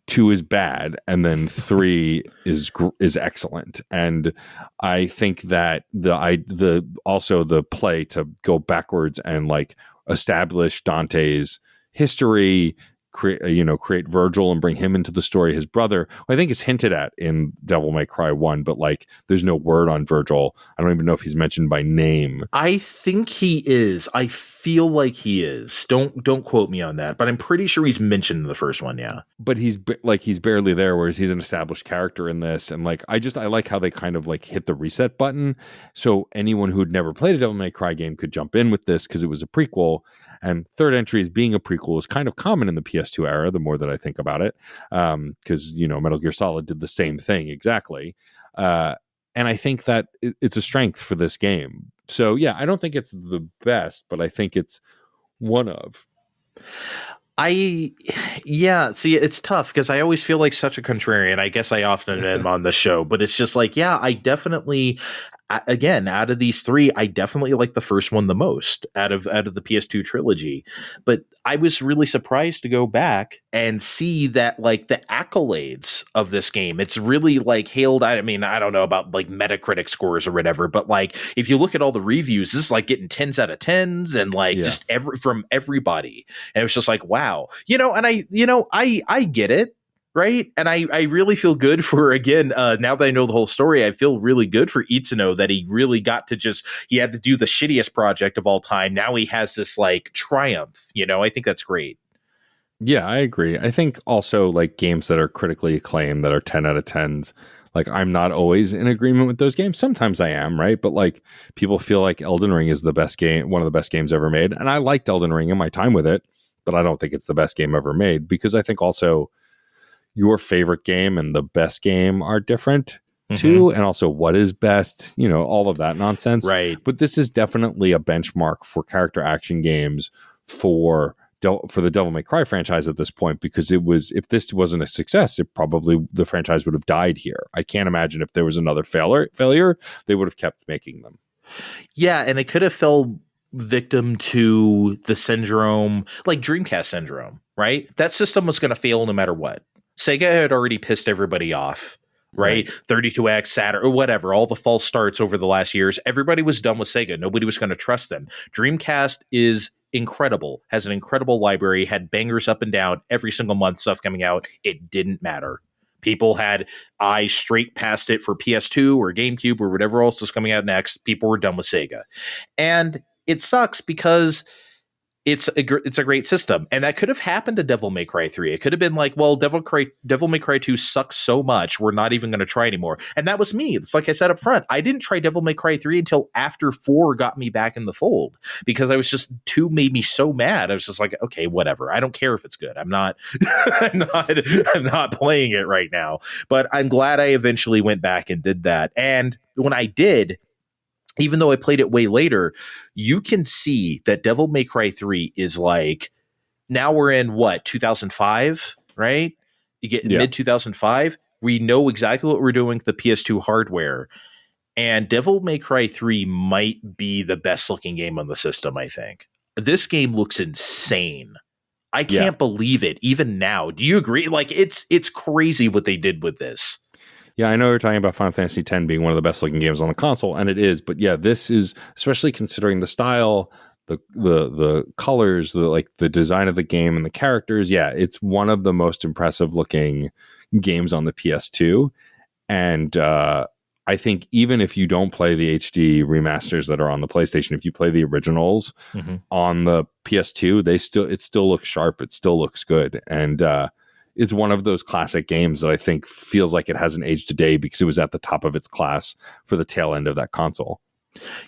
2 is bad, and then 3 is excellent. And I think that the play to go backwards and like establish Dante's history, create Virgil and bring him into the story, his brother, who I think is hinted at in Devil May Cry 1, but like there's no word on Virgil. I don't even know if he's mentioned by name. I think he is. I feel like he is. Don't quote me on that, but I'm pretty sure he's mentioned in the first one, yeah. But he's barely there, whereas he's an established character in this. And like I like how they kind of like hit the reset button, so anyone who'd never played a Devil May Cry game could jump in with this because it was a prequel. And third entries being a prequel is kind of common in the PS2 era, the more that I think about it, because Metal Gear Solid did the same thing exactly. And I think that it's a strength for this game. So yeah, I don't think it's the best, but I think it's one of. See, it's tough because I always feel like such a contrarian. I guess I often am on the show, but it's just like, yeah, I definitely, again, out of these 3, I definitely like the first one the most out of the PS2 trilogy. But I was really surprised to go back and see that like the accolades of this game, it's really like hailed. I mean, I don't know about like Metacritic scores or whatever, but like if you look at all the reviews, this is like getting 10s out of 10s and like just from everybody. And it was just like, wow, and I get it. Right. And I really feel good for, again, now that I know the whole story, I feel really good for Itsuno that he really got to he had to do the shittiest project of all time. Now he has this like triumph, I think that's great. Yeah, I agree. I think also like games that are critically acclaimed that are 10 out of 10s, like I'm not always in agreement with those games. Sometimes I am, right? But like people feel like Elden Ring is the best game, one of the best games ever made. And I liked Elden Ring in my time with it, but I don't think it's the best game ever made because I think also your favorite game and the best game are different too. And also what is best, all of that nonsense. Right. But this is definitely a benchmark for character action games for the Devil May Cry franchise at this point, because if this wasn't a success, the franchise would have died here. I can't imagine if there was another failure, they would have kept making them. Yeah. And it could have fell victim to the syndrome, like Dreamcast syndrome, right? That system was going to fail no matter what. Sega had already pissed everybody off, right? 32X, Saturn, or whatever, all the false starts over the last years. Everybody was done with Sega. Nobody was going to trust them. Dreamcast is incredible, has an incredible library, had bangers up and down every single month, stuff coming out. It didn't matter. People had eyes straight past it for PS2 or GameCube or whatever else was coming out next. People were done with Sega. And it sucks because it's a great system. And that could have happened to Devil May Cry 3. It could have been like, well, Devil May Cry 2 sucks so much, we're not even going to try anymore. And that was me. It's like I said up front, I didn't try Devil May Cry 3 until after 4 got me back in the fold, because I was just 2 made me so mad. I was just like, okay, whatever. I don't care if it's good. I'm not I'm not playing it right now. But I'm glad I eventually went back and did that. And when I did, even though I played it way later, you can see that Devil May Cry 3 is like, now we're in 2005, right? You get mid 2005. We know exactly what we're doing with the PS2 hardware. And Devil May Cry 3 might be the best looking game on the system, I think. This game looks insane. I can't believe it, even now. Do you agree? Like, it's crazy what they did with this. Yeah, I know you're talking about Final Fantasy X being one of the best looking games on the console, and it is. But yeah, this is, especially considering the style, the colors, the design of the game and the characters. Yeah, it's one of the most impressive looking games on the PS2. And I think even if you don't play the HD remasters that are on the PlayStation, if you play the originals on the PS2, it still looks sharp. It still looks good. And it's one of those classic games that I think feels like it hasn't aged today because it was at the top of its class for the tail end of that console.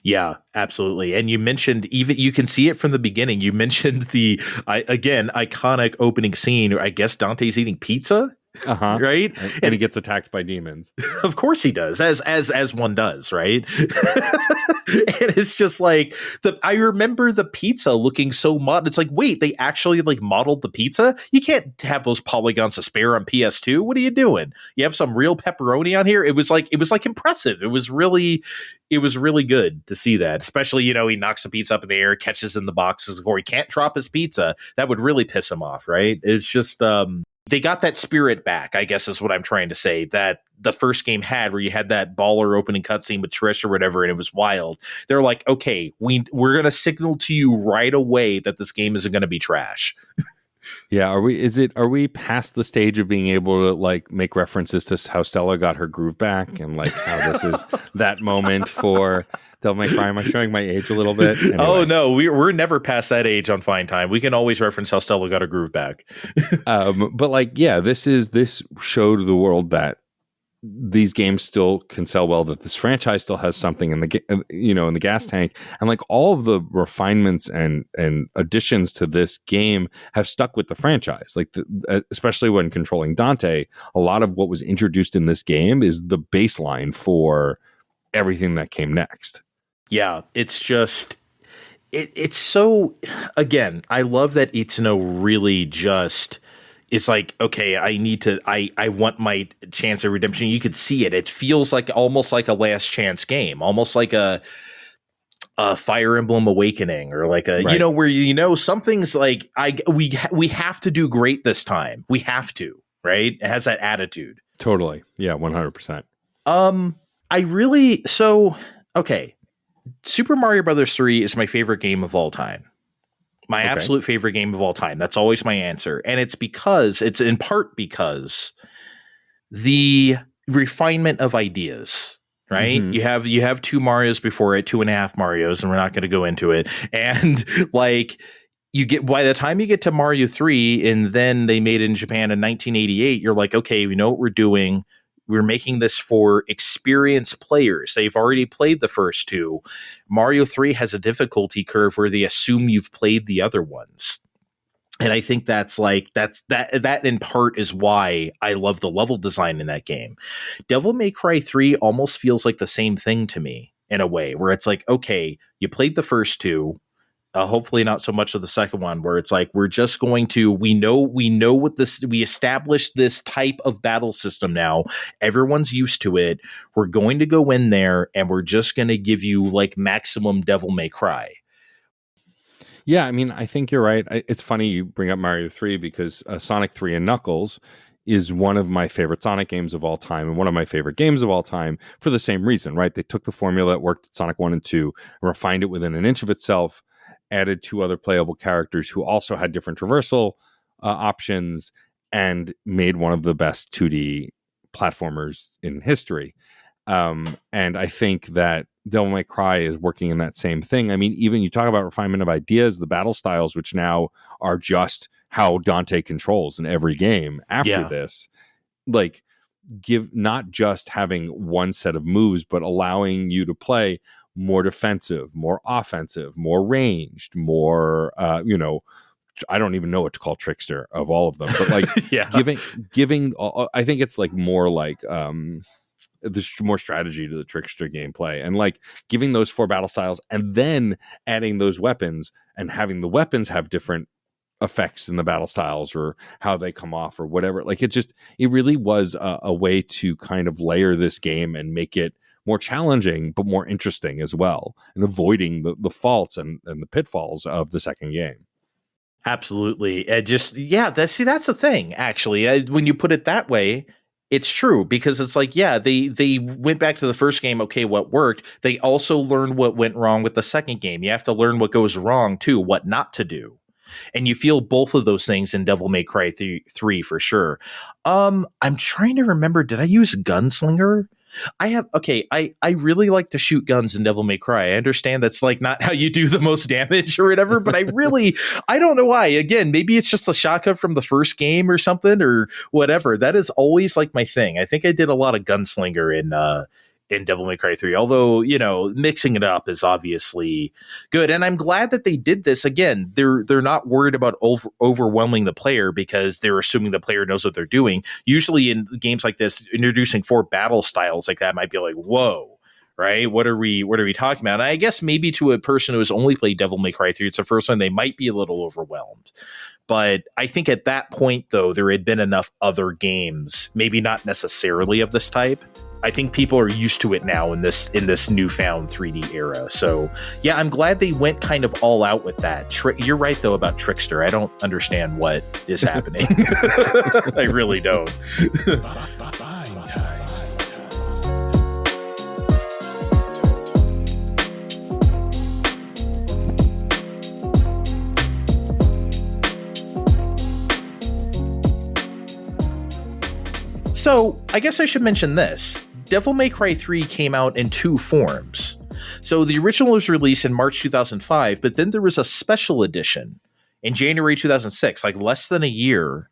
Yeah, absolutely. And you mentioned, even you can see it from the beginning. You mentioned the iconic opening scene. I guess Dante's eating pizza. Right? And he gets attacked by demons. Of course he does, as one does, right? And it's just like I remember the pizza looking so mud. It's like, wait, they actually like modeled the pizza? You can't have those polygons to spare on PS2. What are you doing? You have some real pepperoni on here? It was like impressive. It was really good to see that. Especially, he knocks the pizza up in the air, catches in the boxes before he can't drop his pizza. That would really piss him off, right? It's just they got that spirit back, I guess is what I'm trying to say, that the first game had, where you had that baller opening cutscene with Trish or whatever, and it was wild. They're like, okay, we're going to signal to you right away that this game isn't going to be trash. Yeah, are we past the stage of being able to like make references to how Stella got her groove back, and like how this is that moment for Devil May Cry? Am I showing my age a little bit? Anyway. Oh no, we're never past that age on Fine Time. We can always reference how Stella got her groove back. But like, yeah, this showed the world that these games still can sell well, that this franchise still has something in the in the gas tank, and like all of the refinements and additions to this game have stuck with the franchise. Like especially when controlling Dante, a lot of what was introduced in this game is the baseline for everything that came next. Yeah, it's just it's so, again, I love that Itsuno really just is like, okay, I want my chance of redemption. You could see it. It feels like almost like a last chance game, almost like a Fire Emblem Awakening, or like a, right. Where, something's like, we have to do great this time. We have to, right? It has that attitude. Totally. Yeah. 100%. Okay. Super Mario Brothers 3 is my favorite game of all time. My absolute favorite game of all time. That's always my answer. And it's in part because the refinement of ideas, right? Mm-hmm. You have two Marios before it, 2.5 Marios, and we're not going to go into it. And like, by the time you get to Mario 3, and then they made it in Japan in 1988, you're like, okay, we know what we're doing. We're making this for experienced players. They've already played the first two. Mario 3 has a difficulty curve where they assume you've played the other ones. And I think that in part is why I love the level design in that game. Devil May Cry 3 almost feels like the same thing to me in a way, where it's like, okay, you played the first two. Hopefully not so much of the second one, where it's like, we're just going to, we know what this, we established this type of battle system now. Everyone's used to it. We're going to go in there and we're just going to give you like maximum Devil May Cry. Yeah, I mean, I think you're right. It's funny you bring up Mario 3 because Sonic 3 and Knuckles is one of my favorite Sonic games of all time, and one of my favorite games of all time for the same reason, right? They took the formula that worked at Sonic 1 and 2, refined it within an inch of itself, added 2 other playable characters who also had different traversal options, and made one of the best 2D platformers in history. And I think that Devil May Cry is working in that same thing. I mean, even you talk about refinement of ideas, the battle styles, which now are just how Dante controls in every game after this, like, give not just having one set of moves, but allowing you to play more defensive, more offensive, more ranged, more, I don't even know what to call trickster of all of them, but like giving, I think it's like more like, there's more strategy to the trickster gameplay, and like giving those 4 battle styles and then adding those weapons and having the weapons have different effects in the battle styles or how they come off or whatever. Like it really was a way to kind of layer this game and make it more challenging, but more interesting as well, and avoiding the faults and the pitfalls of the second game. Absolutely. That's the thing, actually. When you put it that way, it's true, because it's like, they went back to the first game. Okay, what worked? They also learned what went wrong with the second game. You have to learn what goes wrong too, what not to do. And you feel both of those things in Devil May Cry 3 for sure. I'm trying to remember, did I use Gunslinger? I really like to shoot guns in Devil May Cry. I understand that's like not how you do the most damage or whatever, but I don't know why. Again, maybe it's just the shotgun from the first game or something or whatever. That is always like my thing. I think I did a lot of Gunslinger in Devil May Cry 3, although, you know, mixing it up is obviously good. And I'm glad that they did this. Again, they're not worried about overwhelming the player because they're assuming the player knows what they're doing. Usually in games like this, introducing 4 battle styles like that might be like, whoa, right? What are we talking about? And I guess maybe to a person who has only played Devil May Cry 3, it's the first time, they might be a little overwhelmed. But I think at that point, though, there had been enough other games, maybe not necessarily of this type. I think people are used to it now in this newfound 3D era. So, yeah, I'm glad they went kind of all out with that. You're right, though, about Trickster. I don't understand what is happening. I really don't. Fine time. So, I guess I should mention this. Devil May Cry 3 came out in 2 forms. So the original was released in March 2005, but then there was a special edition in January 2006, like less than a year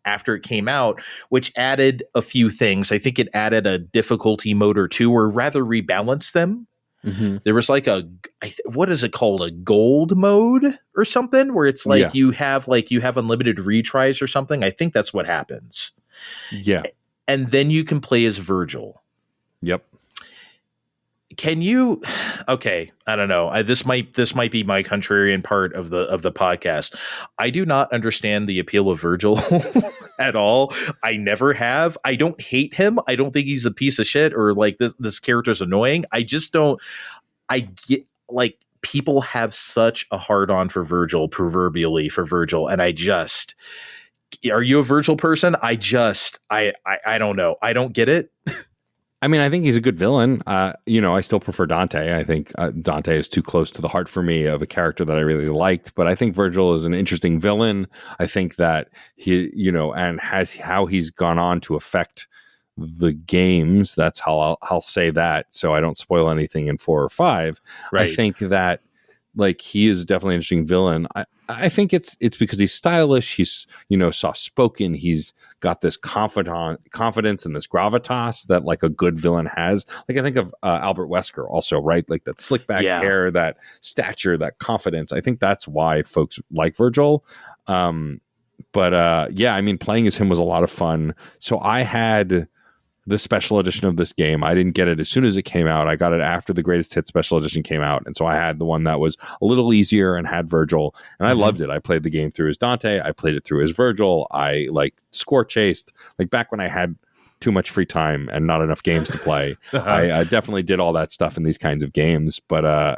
after it came out, which added a few things. I think it added a difficulty mode or 2, or rather rebalanced them. Mm-hmm. There was like what is it called? A gold mode or something, where it's like you have unlimited retries or something. I think that's what happens. Yeah. And then you can play as Virgil. Yep. Can you? Okay, I don't know. This might be my contrarian part of the podcast. I do not understand the appeal of Virgil at all. I never have. I don't hate him. I don't think he's a piece of shit or like this character's annoying. I just don't. I get like people have such a hard on for Virgil, proverbially for Virgil, and I just. Are you a Virgil person? I don't know. I don't get it. I mean, I think he's a good villain. I still prefer Dante. I think Dante is too close to the heart for me of a character that I really liked. But I think Virgil is an interesting villain. I think that he, and how he's gone on to affect the games. That's how I'll say that. So I don't spoil anything in 4 or 5. Right. I think that like he is definitely an interesting villain. I think it's because he's stylish. He's, soft spoken. He's got this confidence and this gravitas that like a good villain has. Like I think of Albert Wesker also, right? Like that slick back hair, that stature, that confidence. I think that's why folks like Virgil. Playing as him was a lot of fun. So I had the special edition of this game. I didn't get it as soon as it came out. I got it after the Greatest Hits special edition came out. And so I had the one that was a little easier and had Virgil. And I loved it. I played the game through as Dante. I played it through as Virgil. I score chased. Like back when I had too much free time and not enough games to play. I definitely did all that stuff in these kinds of games. But I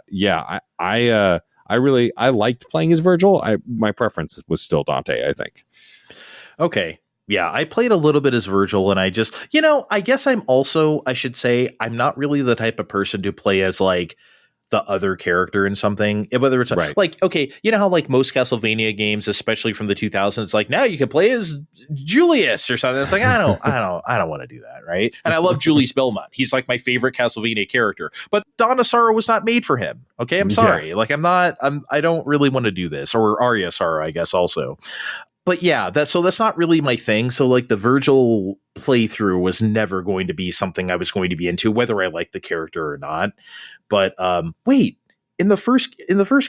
liked playing as Virgil. My preference was still Dante, I think. Okay. Yeah, I played a little bit as Virgil, and I just, I guess I should say, I'm not really the type of person to play as like the other character in something, whether it's like, okay, you know how like most Castlevania games, especially from the 2000s, like now you can play as Julius or something. It's like, I don't want to do that. Right. And I love Julius Belmont. He's like my favorite Castlevania character, but Dawn of Sorrow was not made for him. Okay. I'm sorry. Yeah. Like I don't really want to do this, or Arya Sorrow, I guess also. But yeah, that's not really my thing. So like the Virgil playthrough was never going to be something I was going to be into, whether I like the character or not. But wait, in the first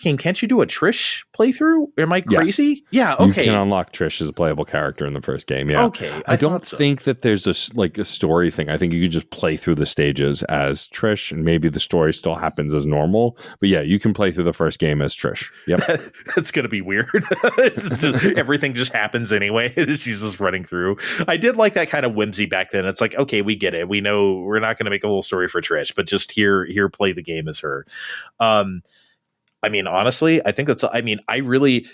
game, can't you do a Trish playthrough? Am I crazy? Yes. Yeah, okay. You can unlock Trish as a playable character in the first game. Yeah. Okay. I don't think that there's a story thing. I think you can just play through the stages as Trish, and maybe the story still happens as normal. But yeah, you can play through the first game as Trish. Yep. That's gonna be weird. Everything just happens anyway. She's just running through. I did like that kind of whimsy back then. It's like, okay, we get it. We know we're not going to make a whole story for Trish, but just here, play the game as her. I mean, honestly, I think I really,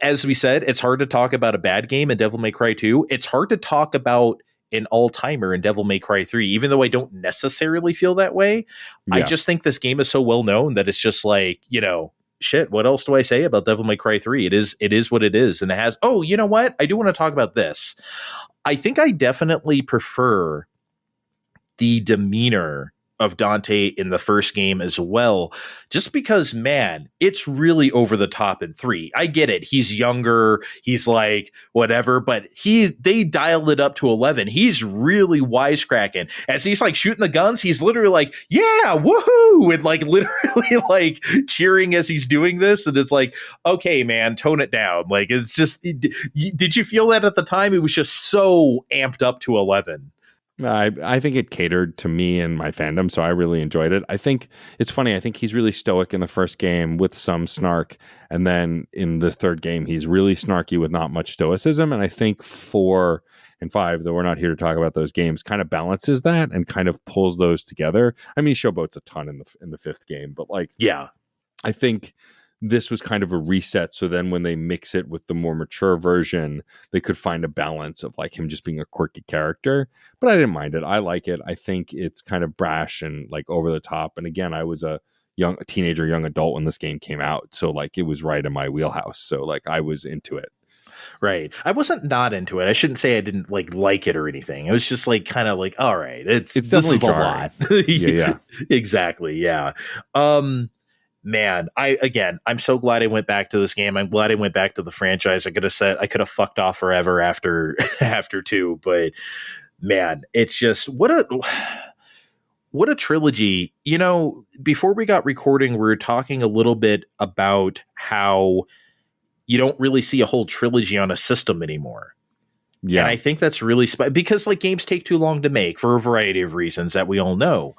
as we said, it's hard to talk about a bad game in Devil May Cry 2. It's hard to talk about an all-timer in Devil May Cry 3, even though I don't necessarily feel that way. Yeah. I just think this game is so well known that it's just like, shit, what else do I say about Devil May Cry 3? It is what it is. And it has, you know what? I do want to talk about this. I think I definitely prefer the demeanor of Dante in the first game as well, just because, man, it's really over the top in 3. I get it. He's younger. He's like whatever, but they dialed it up to 11. He's really wisecracking as he's like shooting the guns. He's literally like, yeah, woohoo. And like literally like cheering as he's doing this. And it's like, okay, man, tone it down. Like, it's just, did you feel that at the time? It was just so amped up to 11. I think it catered to me and my fandom, so I really enjoyed it. I think it's funny. I think he's really stoic in the first game with some snark, and then in the third game, he's really snarky with not much stoicism. And I think 4 and 5, though we're not here to talk about those games, kind of balances that and kind of pulls those together. I mean, he showboats a ton in the fifth game, but like, yeah, I think this was kind of a reset. So then when they mix it with the more mature version, they could find a balance of like him just being a quirky character. But I didn't mind it. I like it. I think it's kind of brash and like over the top. And again, I was a teenager, young adult when this game came out. So like it was right in my wheelhouse. So like I was into it. Right. I wasn't not into it. I shouldn't say I didn't like it or anything. It was just like kind of like, all right, it's definitely this is jarring. a lot. Yeah. Exactly. Yeah. Man, I'm so glad I went back to this game. I'm glad I went back to the franchise. I could have fucked off forever after 2, but man, it's just what a trilogy. You know, before we got recording, we were talking a little bit about how you don't really see a whole trilogy on a system anymore. Yeah. And I think that's really because like games take too long to make for a variety of reasons that we all know.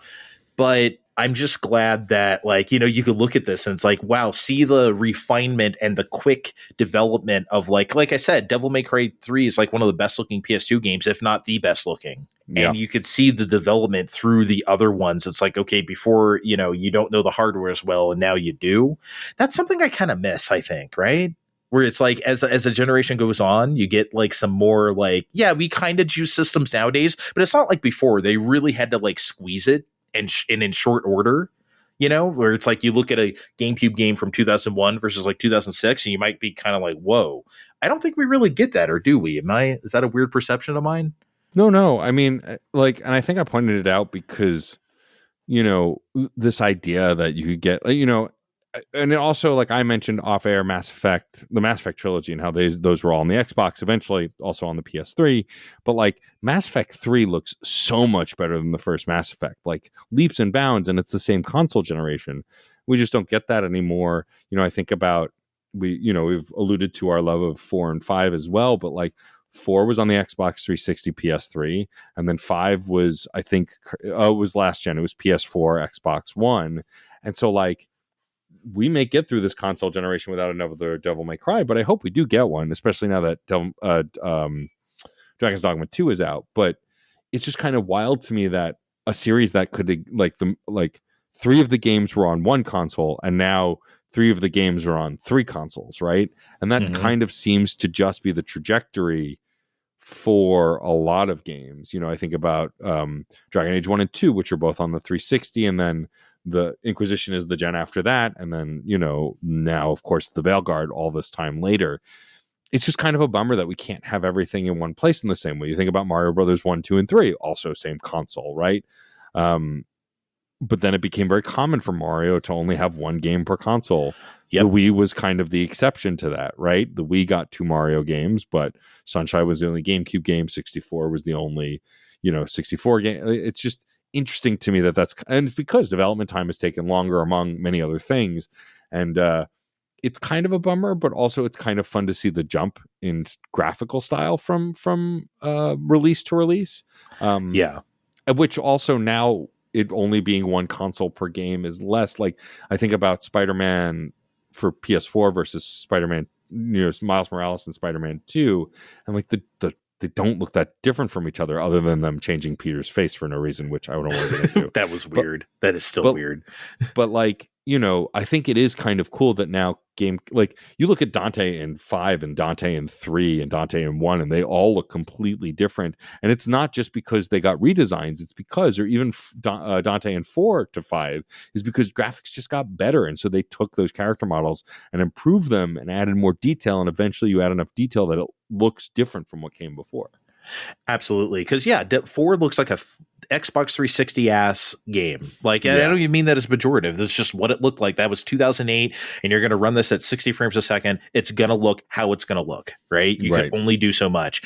But I'm just glad that, like, you know, you could look at this and it's like, wow, see the refinement and the quick development of like I said, Devil May Cry 3 is like one of the best looking PS2 games, if not the best looking. Yeah. And you could see the development through the other ones. It's like, okay, before, you know, you don't know the hardware as well, and now you do. That's something I kind of miss, I think, right? Where it's like, as a generation goes on, you get like some more like, yeah, we kind of juice systems nowadays, but it's not like before. They really had to like squeeze it and in short order, you know, where it's like you look at a GameCube game from 2001 versus like 2006, and you might be kind of like, whoa, I don't think we really get that, or do we? Is that a weird perception of mine? No. I mean, like, and I think I pointed it out because, you know, this idea that you could get, you know, and it also, like I mentioned off air, the Mass Effect trilogy, and how those were all on the Xbox, eventually also on the PS3. But like Mass Effect 3 looks so much better than the first Mass Effect, like leaps and bounds, and it's the same console generation. We just don't get that anymore. You know, I think about we've alluded to our love of 4 and 5 as well, but like 4 was on the Xbox 360, PS3, and then 5 was, I think, it was last gen. It was PS4, Xbox One, and so like, we may get through this console generation without another Devil May Cry, but I hope we do get one, especially now that Dragon's Dogma 2 is out. But it's just kind of wild to me that a series that could like 3 of the games were on one console, and now 3 of the games are on 3 consoles, right? And that kind of seems to just be the trajectory for a lot of games. You know, I think about Dragon Age 1 and 2, which are both on the 360, and then the Inquisition is the gen after that, and then, you know, now of course the Veilguard all this time later. It's just kind of a bummer that we can't have everything in one place in the same way. You think about Mario Brothers 1, 2, and 3, also same console, right? But then it became very common for Mario to only have one game per console. Yep. The Wii was kind of the exception to that, right? The Wii got 2 Mario games, but Sunshine was the only GameCube game. 64 was the only, 64 game. It's just interesting to me and it's because development time has taken longer, among many other things. And it's kind of a bummer, but also it's kind of fun to see the jump in graphical style from release to release. Which also now, it only being one console per game is less. Like, I think about Spider-Man for PS4 versus Spider-Man, Miles Morales and Spider-Man 2, and like they don't look that different from each other, other than them changing Peter's face for no reason, which I don't want to get into. That was weird. That is still weird. But like, I think it is kind of cool that now like you look at Dante in 5 and Dante in 3 and Dante in 1, and they all look completely different. And it's not just because they got redesigns. It's because, or even Dante in 4 to 5 is because graphics just got better. And so they took those character models and improved them and added more detail. And eventually you add enough detail that it looks different from what came before. Absolutely. Because, 4 looks like a Xbox 360 ass game. Like, I Yeah. don't even mean that as pejorative. That's just what it looked like. That was 2008, and you're going to run this at 60 frames a second. It's going to look how it's going to look, right? You Right. can only do so much.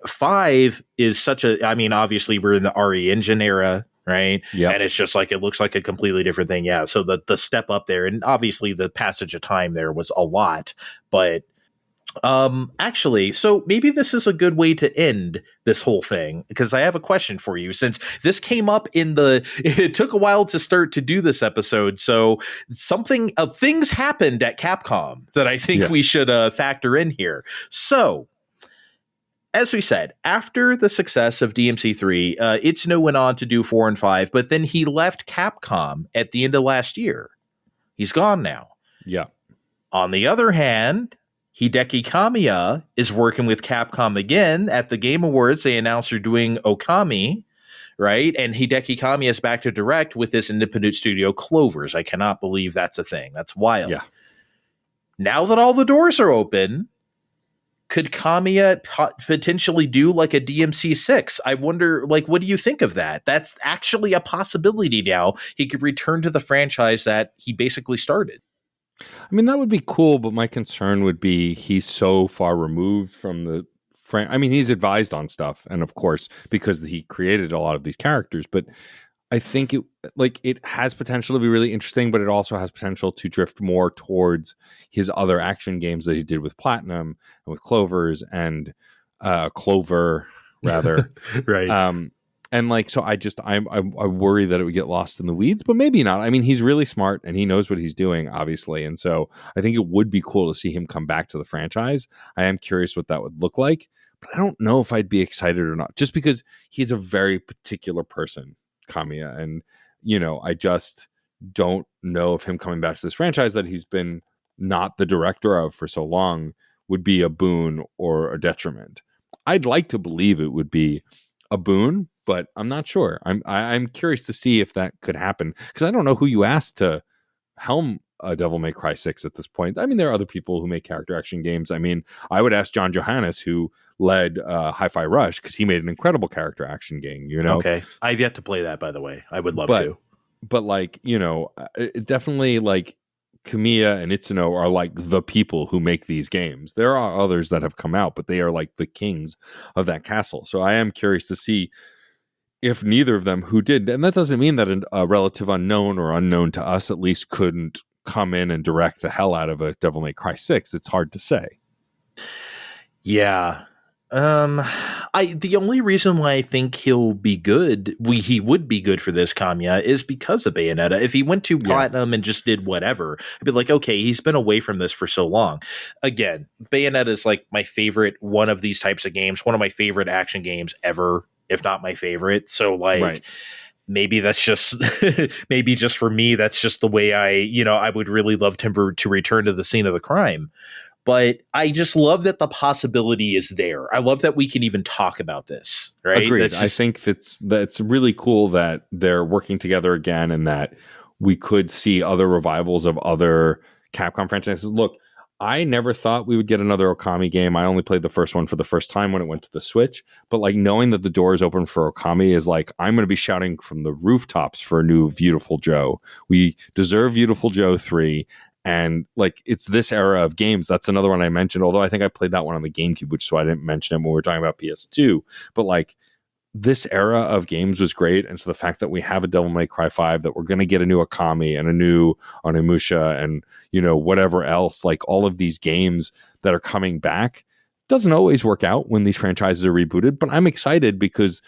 5 is obviously we're in the RE Engine era, right? Yeah. And it's just like, it looks like a completely different thing. Yeah. So the step up there, and obviously the passage of time there was a lot, but actually, so maybe this is a good way to end this whole thing, because I have a question for you, since this came up it took a while to start to do this episode. So things happened at Capcom that I think we should factor in here. So, as we said, after the success of DMC3, Itsuno went on to do 4 and 5, but then he left Capcom at the end of last year. He's gone now. Yeah. On the other hand, Hideki Kamiya is working with Capcom again. At the Game Awards, they announced they're doing Okami, right? And Hideki Kamiya is back to direct with this independent studio, Clovers. I cannot believe that's a thing. That's wild. Yeah. Now that all the doors are open, could Kamiya potentially do like a DMC6? I wonder, what do you think of that? That's actually a possibility now. He could return to the franchise that he basically started. I mean, that would be cool, but my concern would be he's so far removed from the I mean, he's advised on stuff, and of course, because he created a lot of these characters, but I think it has potential to be really interesting, but it also has potential to drift more towards his other action games that he did with Platinum and with Clovers and Clover, rather. Right. And so I worry that it would get lost in the weeds, but maybe not. I mean, he's really smart and he knows what he's doing, obviously. And so I think it would be cool to see him come back to the franchise. I am curious what that would look like, but I don't know if I'd be excited or not, just because he's a very particular person, Kamiya. And, I just don't know if him coming back to this franchise that he's been not the director of for so long would be a boon or a detriment. I'd like to believe it would be a boon, but I'm not sure. I'm curious to see if that could happen, because I don't know who you asked to helm Devil May Cry 6 at this point. I mean, there are other people who make character action games. I mean, I would ask John Johannes, who led Hi-Fi Rush, because he made an incredible character action game. Okay, I've yet to play that, by the way. I would love to. But it definitely Kamiya and Itsuno are like the people who make these games. There are others that have come out, but they are like the kings of that castle. So I am curious to see if neither of them who did, and that doesn't mean that a relative unknown or unknown to us at least couldn't come in and direct the hell out of a Devil May Cry 6. It's hard to say. Yeah. The only reason why I think he would be good for this, Kamiya, is because of Bayonetta. If he went to Platinum and just did whatever, I'd be like, okay, he's been away from this for so long. Again, Bayonetta is like my favorite one of these types of games, one of my favorite action games ever, if not my favorite. So maybe that's just maybe just for me, that's just the way I would really love Timber to return to the scene of the crime. But I just love that the possibility is there. I love that we can even talk about this. Right? Agreed. I think that's really cool that they're working together again, and that we could see other revivals of other Capcom franchises. Look, I never thought we would get another Okami game. I only played the first one for the first time when it went to the Switch. But knowing that the door is open for Okami is I'm going to be shouting from the rooftops for a new Beautiful Joe. We deserve Beautiful Joe 3. And it's this era of games. That's another one I mentioned, although I think I played that one on the GameCube, which is why I didn't mention it when we were talking about PS2. But this era of games was great. And so the fact that we have a Devil May Cry 5, that we're going to get a new Okami and a new Onimusha and, whatever else, all of these games that are coming back, doesn't always work out when these franchises are rebooted. But I'm excited because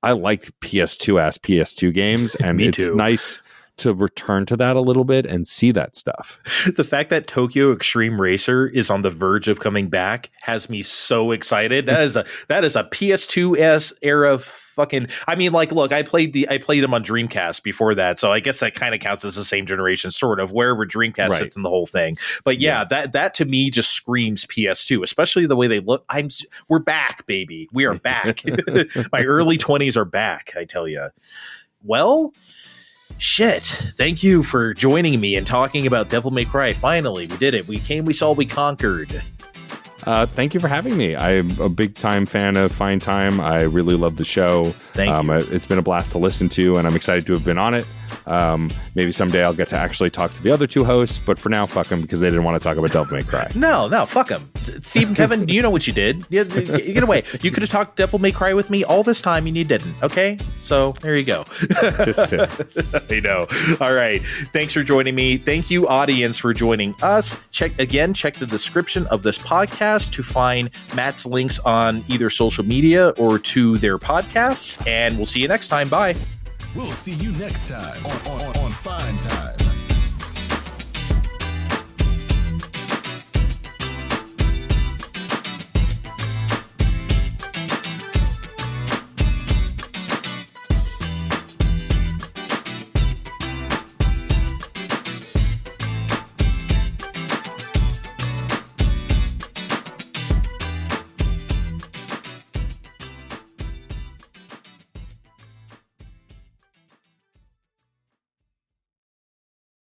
I liked PS2 games. And it's nice to return to that a little bit and see that stuff. The fact that Tokyo Extreme Racer is on the verge of coming back has me so excited. That is a PS2s era fucking. I mean, look, I played them on Dreamcast before that, so I guess that kind of counts as the same generation, sort of, wherever Dreamcast sits in the whole thing. But that to me just screams PS2, especially the way they look. We're back, baby. We are back. My early 20s are back, I tell you. Well, shit. Thank you for joining me and talking about Devil May Cry. Finally, we did it. We came, we saw, we conquered. Thank you for having me. I'm a big time fan of Fine Time. I really love the show. Thank you. It's been a blast to listen to, and I'm excited to have been on it. Maybe someday I'll get to actually talk to the other two hosts, but for now, fuck them because they didn't want to talk about Devil May Cry. No, fuck them. Steve and Kevin, you know what you did. Get away. You could have talked Devil May Cry with me all this time and you didn't, okay? So there you go. Tisk. I know. All right. Thanks for joining me. Thank you, audience, for joining us. Check the description of this podcast to find Matt's links on either social media or to their podcasts. And we'll see you next time. Bye. We'll see you next time on Fine Time.